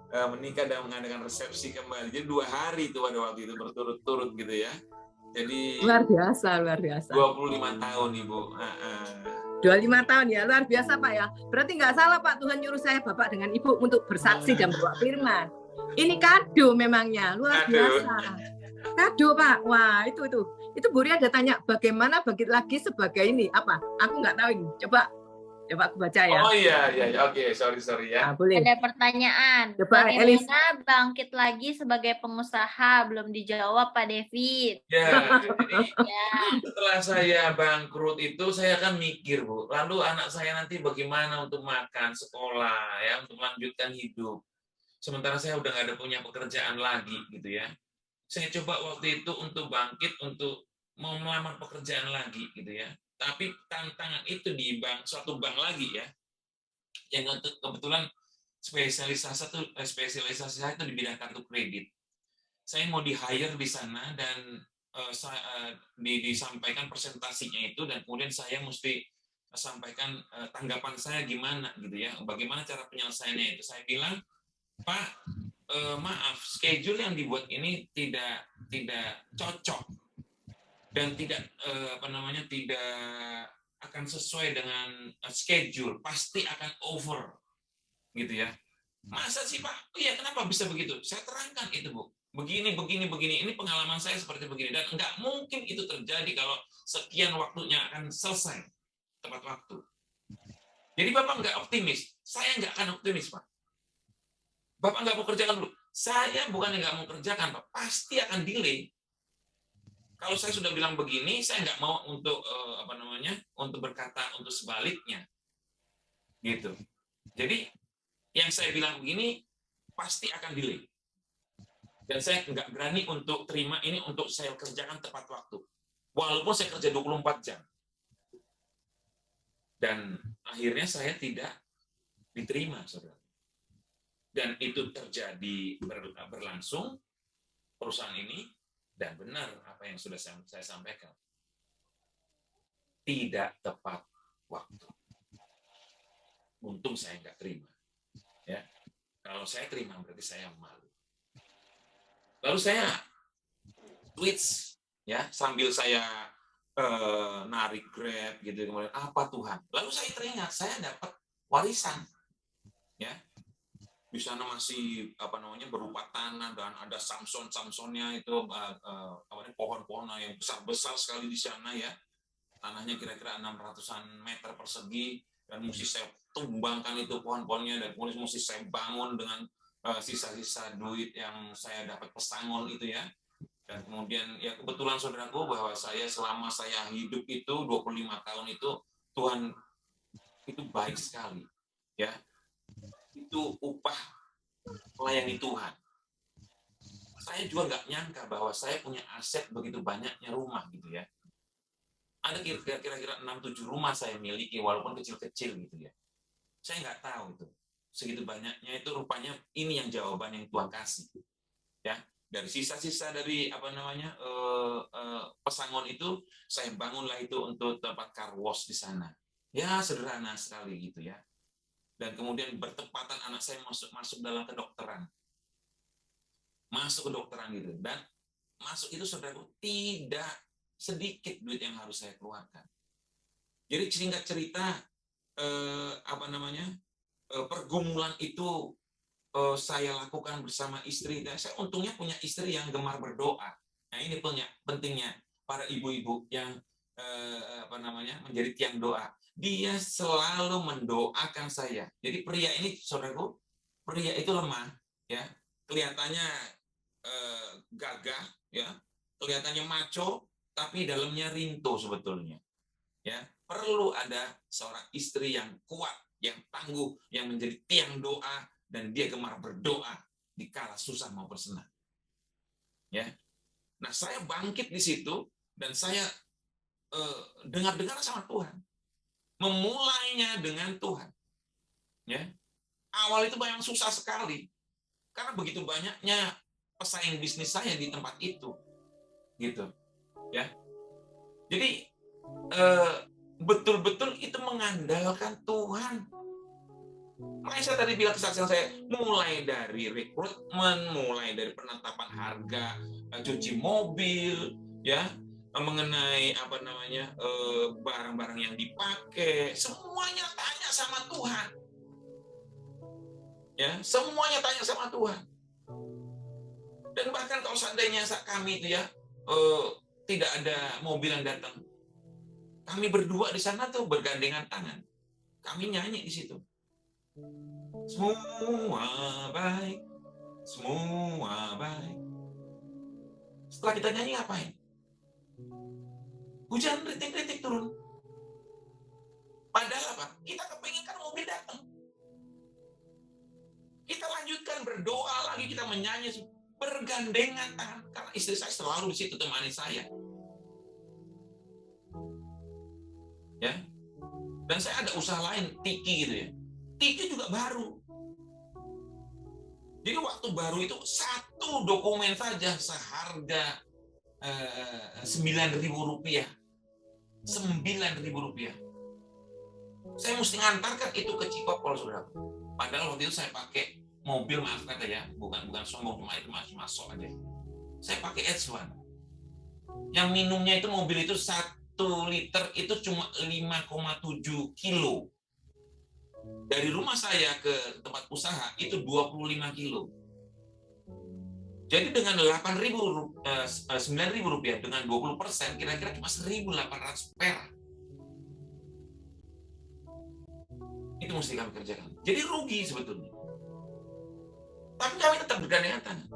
menikah dan mengadakan resepsi kembali. Jadi 2 hari itu pada waktu itu berturut-turut gitu ya. Jadi Luar biasa, luar biasa. 25 tahun Ibu. 25 tahun ya, luar biasa Pak ya. Berarti nggak salah Pak, Tuhan nyuruh saya Bapak dengan Ibu untuk bersaksi dan bawa firman. Ini kado memangnya, luar biasa. Kado Pak, wah itu Bu Ria ada tanya bagaimana bagi lagi sebagai ini apa? Aku nggak tahu ini. Coba aku baca ya. Oh iya, oke, sorry ya. Nah, boleh. Ada pertanyaan. Coba, Elis. Bagaimana bangkit lagi sebagai pengusaha? Belum dijawab Pak David. Ya, jadi setelah saya bangkrut itu saya kan mikir, Bu. Lalu anak saya nanti bagaimana untuk makan, sekolah, ya, untuk melanjutkan hidup. Sementara saya udah nggak ada punya pekerjaan lagi, gitu ya. Saya coba waktu itu untuk bangkit, untuk mau melamar pekerjaan lagi, gitu ya. Tapi tantangan itu di suatu bank lagi ya, yang kebetulan spesialisasi saya itu di bidang kartu kredit. Saya mau di-hire di sana dan disampaikan presentasinya itu, dan kemudian saya mesti sampaikan tanggapan saya gimana gitu ya, bagaimana cara penyelesaiannya itu. Saya bilang, Pak, maaf, schedule yang dibuat ini tidak cocok dan tidak tidak akan sesuai dengan schedule, pasti akan over gitu ya. Masa sih Pak? Iya, kenapa bisa begitu? Saya terangkan itu Bu, begini, ini pengalaman saya seperti begini, dan nggak mungkin itu terjadi kalau sekian waktunya akan selesai tepat waktu. Jadi Bapak nggak optimis, saya nggak akan optimis Pak. Bapak nggak mau kerjakan dulu, saya bukan yang nggak mau kerjakan Pak, pasti akan delay. Kalau saya sudah bilang begini, saya nggak mau untuk untuk berkata untuk sebaliknya, gitu. Jadi yang saya bilang begini pasti akan delay, dan saya nggak berani untuk terima ini untuk saya kerjakan tepat waktu, walaupun saya kerja 24 jam. Dan akhirnya saya tidak diterima, saudara. Dan itu terjadi berlangsung perusahaan ini. Dan benar apa yang sudah saya sampaikan. Tidak tepat waktu. Untung saya nggak terima. Ya. Kalau saya terima berarti saya malu. Lalu saya tweets ya, sambil saya narik Grab gitu, kemudian apa Tuhan. Lalu saya teringat saya dapat warisan. Ya. Di sana masih berupa tanah, dan ada Samsonnya itu pohon-pohon yang besar sekali di sana ya. Tanahnya kira-kira 600-an meter persegi, dan mesti saya tumbangkan itu pohon-pohonnya, dan kemudian mesti saya bangun dengan sisa-sisa duit yang saya dapat pesangon itu ya. Dan kemudian ya kebetulan saudaraku bahwa saya selama saya hidup itu 25 tahun itu Tuhan itu baik sekali ya. Itu upah melayani Tuhan. Saya juga nggak nyangka bahwa saya punya aset begitu banyaknya rumah gitu ya. Ada kira-kira 6-7 rumah saya miliki, walaupun kecil-kecil gitu ya. Saya nggak tahu itu. Segitu banyaknya itu rupanya ini yang jawaban yang Tuhan kasih. Ya, dari sisa-sisa dari pesangon itu saya bangunlah itu untuk tempat car wash di sana. Ya, sederhana sekali gitu ya. Dan kemudian bertepatan anak saya masuk dalam kedokteran. Masuk kedokteran gitu. Dan masuk itu saudaraku tidak sedikit duit yang harus saya keluarkan. Jadi singkat cerita pergumulan itu saya lakukan bersama istri. Dan saya untungnya punya istri yang gemar berdoa. Nah, ini pentingnya para ibu-ibu yang menjadi tiang doa. Dia selalu mendoakan saya. Jadi pria ini, saudaraku, pria itu lemah, ya, kelihatannya gagah, ya, kelihatannya maco, tapi dalamnya rinto sebetulnya. Ya, perlu ada seorang istri yang kuat, yang tangguh, yang menjadi tiang doa, dan dia gemar berdoa di kala susah maupun senang. Ya, nah saya bangkit di situ dan saya dengar-dengar sama Tuhan, memulainya dengan Tuhan. Ya, awal itu memang susah sekali karena begitu banyaknya pesaing bisnis saya di tempat itu, gitu. Ya, jadi betul-betul itu mengandalkan Tuhan. Makanya saya tadi bilang kesaksian saya, mulai dari rekrutmen, mulai dari penetapan harga cuci mobil, ya, mengenai barang-barang yang dipakai, semuanya tanya sama Tuhan. Ya, semuanya tanya sama Tuhan. Dan bahkan kalau seandainya kami itu ya tidak ada mobil yang datang, kami berdua di sana tuh bergandengan tangan. Kami nyanyi di situ. Semua baik, semua baik. Setelah kita nyanyi ngapain? Hujan rintik-rintik turun. Padahal apa? Kita kepengen kan mobil datang. Kita lanjutkan berdoa lagi, kita menyanyi bergandengan tangan karena istri saya selalu di situ temani saya. Ya. Dan saya ada usaha lain, Tiki gitu ya. Tiki juga baru. Jadi waktu baru itu satu dokumen saja seharga Rp9.000. Rp9.000. Saya mesti ngantarkan itu ke Cikokol, saudara. Padahal waktu itu saya pakai mobil, maaf kata ya, bukan sombong, cuma itu masih masuk aja. Saya pakai H1. Yang minumnya itu mobil itu 1 liter itu cuma 5,7 kilo. Dari rumah saya ke tempat usaha itu 25 kilo. Jadi dengan Rp9.000 dengan 20%, kira-kira cuma 1.800 perak. Itu mesti kami kerjakan. Jadi rugi sebetulnya. Tapi kami tetap bergandengan tangan.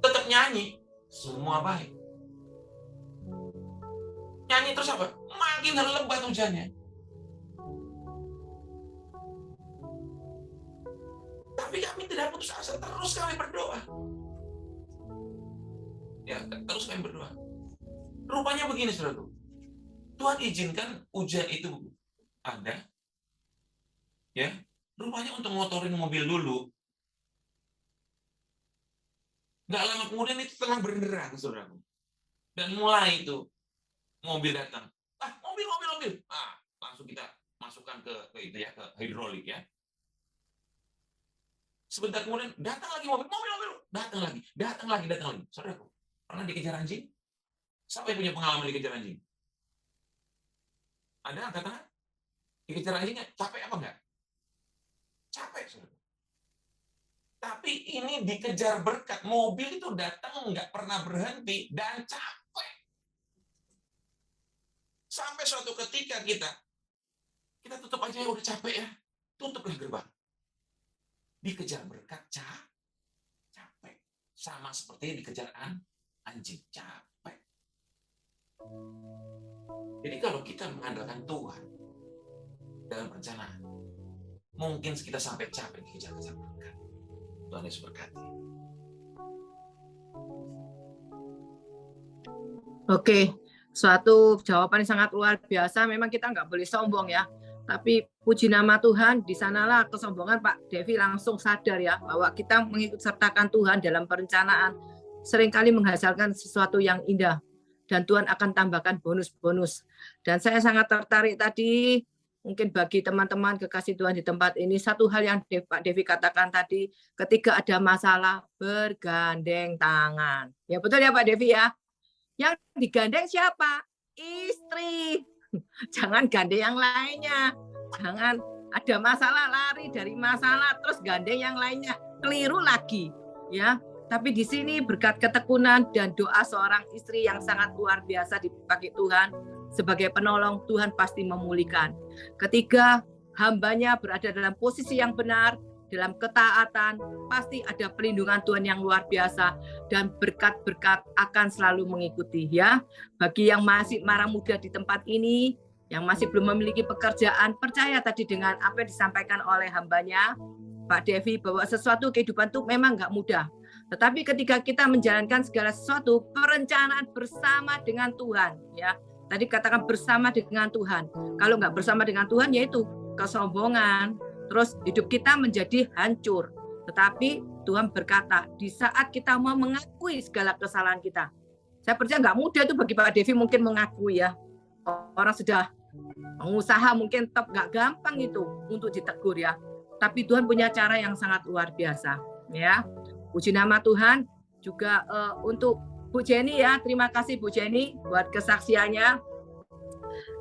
Tetap nyanyi. Semua baik. Nyanyi terus apa? Makin lebat hujannya. Tapi kami tidak putus asa. Terus kami berdoa. Ya, terus kami berdoa. Rupanya begini, saudara. Tuhan izinkan hujan itu ada. Ya, rupanya untuk ngotorin mobil dulu. Nggak lama kemudian itu terang benderang, saudara. Dan mulai itu mobil datang. Mobil. Langsung kita masukkan ke itu ya, ke hidrolik ya. Sebentar kemudian datang lagi mobil. Datang lagi. Saudaraku, pernah dikejar anjing? Siapa yang punya pengalaman dikejar anjing? Ada angkat tangan? Dikejar anjingnya capek apa enggak? Capek, saudara. Tapi ini dikejar berkat. Mobil itu datang nggak pernah berhenti dan capek. Sampai suatu ketika kita tutup aja ya, udah capek ya. Tutuplah gerbang. Dikejar berkat capek. Sama seperti dikejar anjing, capek. Jadi kalau kita mengandalkan Tuhan dalam perencanaan, mungkin kita sampai capek dikejar-kejar berkat. Tuhan Yesus berkati. Oke, suatu jawaban yang sangat luar biasa. Memang kita nggak boleh sombong ya. Tapi puji nama Tuhan, di sanalah kesombongan Pak Devi langsung sadar ya, bahwa kita mengikut sertakan Tuhan dalam perencanaan seringkali menghasilkan sesuatu yang indah. Dan Tuhan akan tambahkan bonus-bonus. Dan saya sangat tertarik tadi, mungkin bagi teman-teman kekasih Tuhan di tempat ini, satu hal yang Pak Devi katakan tadi, ketika ada masalah, bergandeng tangan. Ya betul ya Pak Devi ya? Yang digandeng siapa? Istri. Jangan gandeng yang lainnya. Jangan ada masalah lari dari masalah terus gandeng yang lainnya. Keliru lagi, ya. Tapi di sini berkat ketekunan dan doa seorang istri yang sangat luar biasa dipakai Tuhan, sebagai penolong, Tuhan pasti memulihkan. Ketika hambanya berada dalam posisi yang benar, dalam ketaatan, pasti ada perlindungan Tuhan yang luar biasa dan berkat-berkat akan selalu mengikuti ya. Bagi yang masih marang muda di tempat ini, yang masih belum memiliki pekerjaan, percaya tadi dengan apa yang disampaikan oleh hambanya, Pak Devi, bahwa sesuatu kehidupan itu memang nggak mudah. Tetapi ketika kita menjalankan segala sesuatu, perencanaan bersama dengan Tuhan ya. Tadi katakan bersama dengan Tuhan. Kalau nggak bersama dengan Tuhan, yaitu kesombongan, terus hidup kita menjadi hancur. Tetapi Tuhan berkata, di saat kita mau mengakui segala kesalahan kita. Saya percaya nggak mudah itu bagi Pak Devi mungkin mengakui ya. Orang sudah pengusaha mungkin tetap nggak gampang itu untuk ditegur ya. Tapi Tuhan punya cara yang sangat luar biasa ya. Puji nama Tuhan juga untuk Bu Jenny ya. Terima kasih Bu Jenny buat kesaksiannya.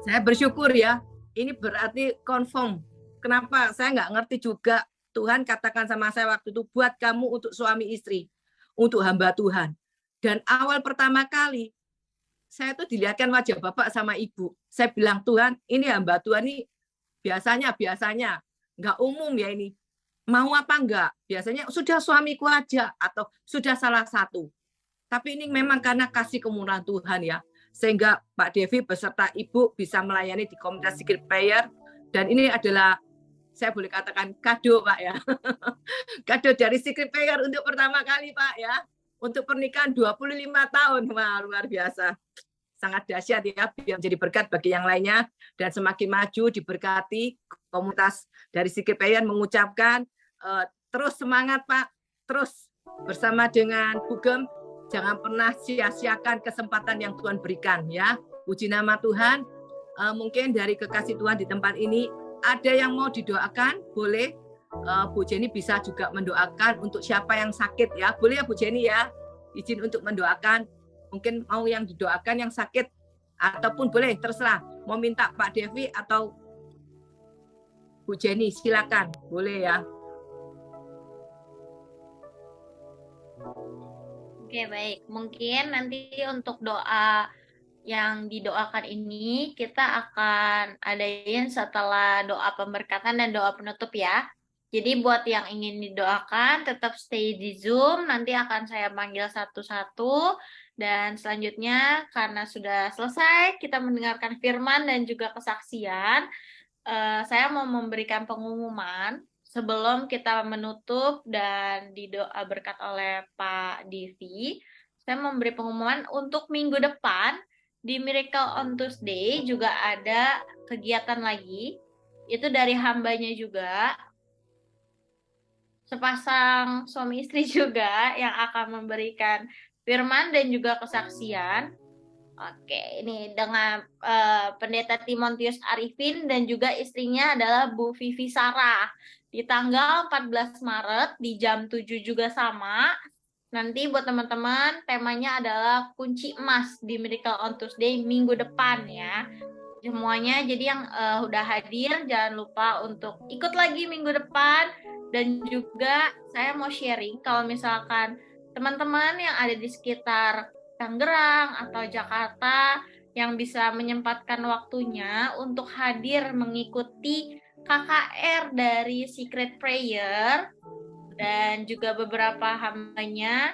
Saya bersyukur ya. Ini berarti confirm. Kenapa? Saya nggak ngerti juga. Tuhan katakan sama saya waktu itu, buat kamu untuk suami istri, untuk hamba Tuhan. Dan awal pertama kali, saya tuh dilihatkan wajah Bapak sama Ibu. Saya bilang, Tuhan, ini hamba Tuhan ini biasanya, nggak umum ya ini. Mau apa enggak? Biasanya sudah suamiku aja, atau sudah salah satu. Tapi ini memang karena kasih kemurahan Tuhan ya. Sehingga Pak Devi beserta Ibu bisa melayani di komunitas Secret Prayer. Dan ini adalah, saya boleh katakan kado Pak ya. Kado dari Secret Prayer untuk pertama kali Pak ya. Untuk pernikahan 25 tahun. Wah, luar biasa. Sangat dahsyat ya, biar menjadi berkat bagi yang lainnya. Dan semakin maju diberkati, komunitas dari Secret Prayer mengucapkan, terus semangat Pak. Terus bersama dengan Bugem, jangan pernah sia-siakan kesempatan yang Tuhan berikan ya. Puji nama Tuhan. Mungkin dari kekasih Tuhan di tempat ini, ada yang mau didoakan, boleh. Bu Jenny bisa juga mendoakan untuk siapa yang sakit ya. Boleh ya Bu Jenny ya, izin untuk mendoakan. Mungkin mau yang didoakan yang sakit, ataupun boleh terserah. Mau minta Pak Devi atau Bu Jenny, silakan. Boleh ya. Oke, baik. Mungkin nanti untuk doa yang didoakan ini kita akan adain setelah doa pemberkatan dan doa penutup ya. Jadi buat yang ingin didoakan tetap stay di Zoom, nanti akan saya panggil satu-satu. Dan selanjutnya karena sudah selesai kita mendengarkan firman dan juga kesaksian, saya mau memberikan pengumuman sebelum kita menutup dan didoa berkat oleh Pak Divi. Saya memberi pengumuman untuk minggu depan di Miracle on Tuesday juga ada kegiatan lagi. Itu dari hambanya juga. Sepasang suami istri juga yang akan memberikan firman dan juga kesaksian. Oke, ini dengan Pendeta Timotius Arifin dan juga istrinya adalah Bu Vivi Sarah. Di tanggal 14 Maret di jam 7 juga sama. Nanti buat teman-teman temanya adalah kunci emas di Miracle on Tuesday minggu depan ya. Semuanya jadi yang udah hadir jangan lupa untuk ikut lagi minggu depan. Dan juga saya mau sharing kalau misalkan teman-teman yang ada di sekitar Tangerang atau Jakarta yang bisa menyempatkan waktunya untuk hadir mengikuti KKR dari Secret Prayer. Dan juga beberapa hambanya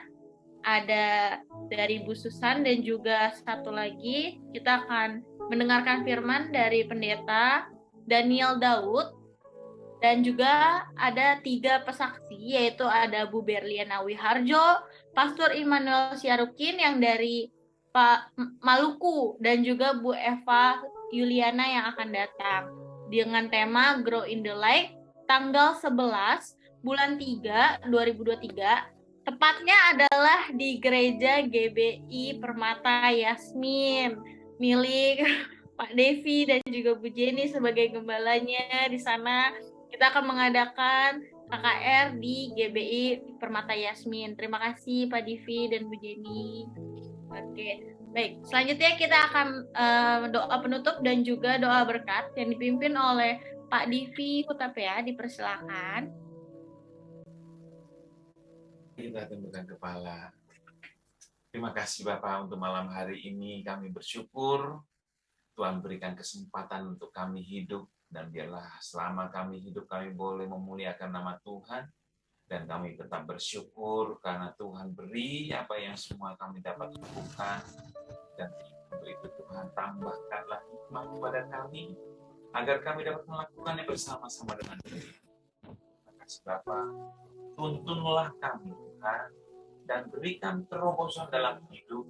ada dari Bu Susan dan juga satu lagi kita akan mendengarkan firman dari Pendeta Daniel Daud dan juga ada 3 pesaksi yaitu ada Bu Berliana Wiharjo, Pastor Immanuel Siarukin yang dari Pak Maluku dan juga Bu Eva Yuliana yang akan datang dengan tema Grow in the Light tanggal 11 bulan 3 2023, tepatnya adalah di Gereja GBI Permata Yasmin milik Pak Devi dan juga Bu Jenny sebagai gembalanya. Di sana kita akan mengadakan KKR di GBI Permata Yasmin. Terima kasih Pak Devi dan Bu Jenny. Oke, baik. Selanjutnya kita akan doa penutup dan juga doa berkat yang dipimpin oleh Pak Devi Hutapea. Dipersilakan. Kita tundukkan kepala. Terima kasih Bapak untuk malam hari ini. Kami bersyukur Tuhan berikan kesempatan untuk kami hidup, dan biarlah selama kami hidup kami boleh memuliakan nama Tuhan, dan kami tetap bersyukur karena Tuhan beri apa yang semua kami dapat lakukan, dan untuk itu Tuhan tambahkanlah hikmah kepada kami, agar kami dapat melakukannya bersama-sama dengan Tuhan. Terima kasih Bapa, tuntunlah kami Tuhan, dan berikan terobosan dalam hidup,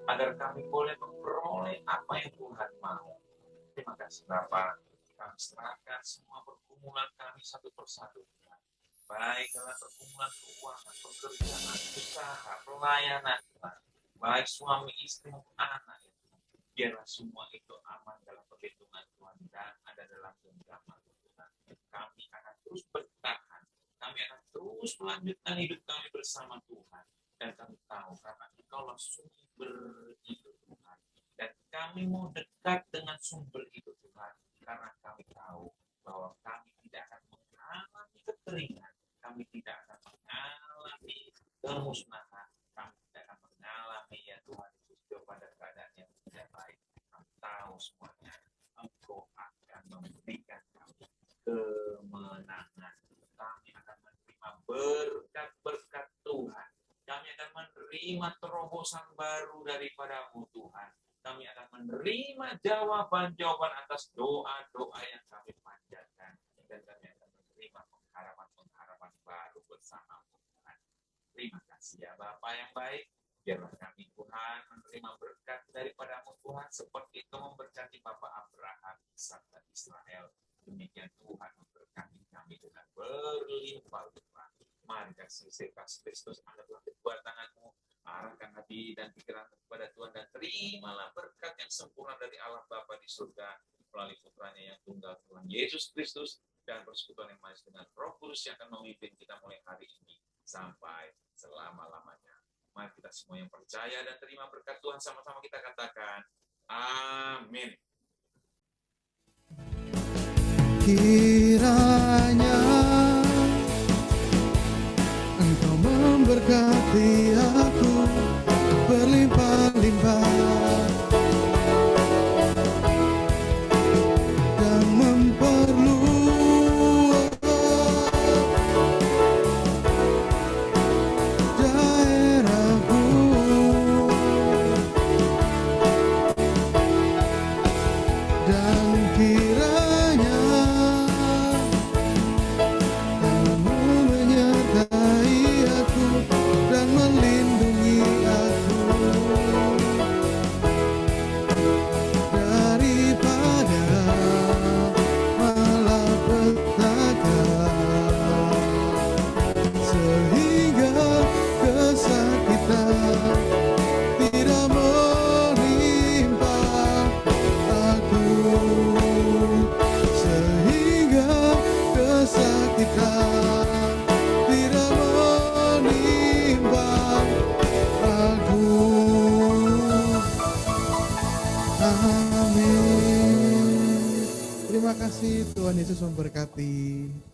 agar kami boleh memperoleh apa yang Tuhan mau. Terima kasih Bapa, kami serahkan semua pergumulan kami satu persatu Tuhan. Baik dalam pergumulan keuangan, pekerjaan, usaha, pelayanan Tuhan. Baik suami, istri, maupun anak ya Tuhan. Biarlah semua itu aman dalam perlindungan Tuhan dan ada dalam genggaman Tuhan. Kami akan terus bertahan. Kami akan terus melanjutkan hidup kami bersama Tuhan. Dan kami tahu karena Engkaulah sumber hidup Tuhan. Dan kami mau dekat dengan sumber hidup Tuhan. Karena kami tahu bahwa kami tidak akan mengalami kekeringan. Kami tidak akan mengalami kemusnahan. Kami tidak akan mengalami ya Tuhan Yesus pada keadaan yang tidak baik. Kami tahu semuanya. Engkau akan memberikan kami kemenangan. Kami akan menerima berkat-berkat Tuhan. Kami akan menerima terobosan baru daripada-Mu Tuhan. Kami akan menerima jawaban-jawaban atas doa-doa yang kami panjatkan. Dan kami akan menerima pengharapan-pengharapan baru bersama-Mu Tuhan. Terima kasih ya Bapa yang baik. Biarlah kami Tuhan menerima berkat daripada-Mu Tuhan. Seperti itu memberkati Bapak Abraham, Ishak, dan Israel. Demikian Tuhan memberkati kami dengan berlimpah-limpah. Mari kasih Kristus, angkatlah kedua tanganmu, arahkan hati dan pikiran kepada Tuhan, dan terimalah berkat yang sempurna dari Allah Bapa di surga melalui putranya yang tunggal Tuhan Yesus Kristus, dan persekutuan yang manis dengan Roh Kudus yang akan memimpin kita mulai hari ini sampai selama-lamanya. Mari kita semua yang percaya dan terima berkat Tuhan sama-sama kita katakan amin. Kiranya Engkau memberkati aku berlimpah-limpah dan memperluas daerahku, dan kiranya menyertai aku dan melindungi aku daripada malapetaka, sehingga kesakitan tidak menimpa aku, sehingga kesakitan tidak menimpa aku. Amin. Terima kasih, Tuhan Yesus memberkati.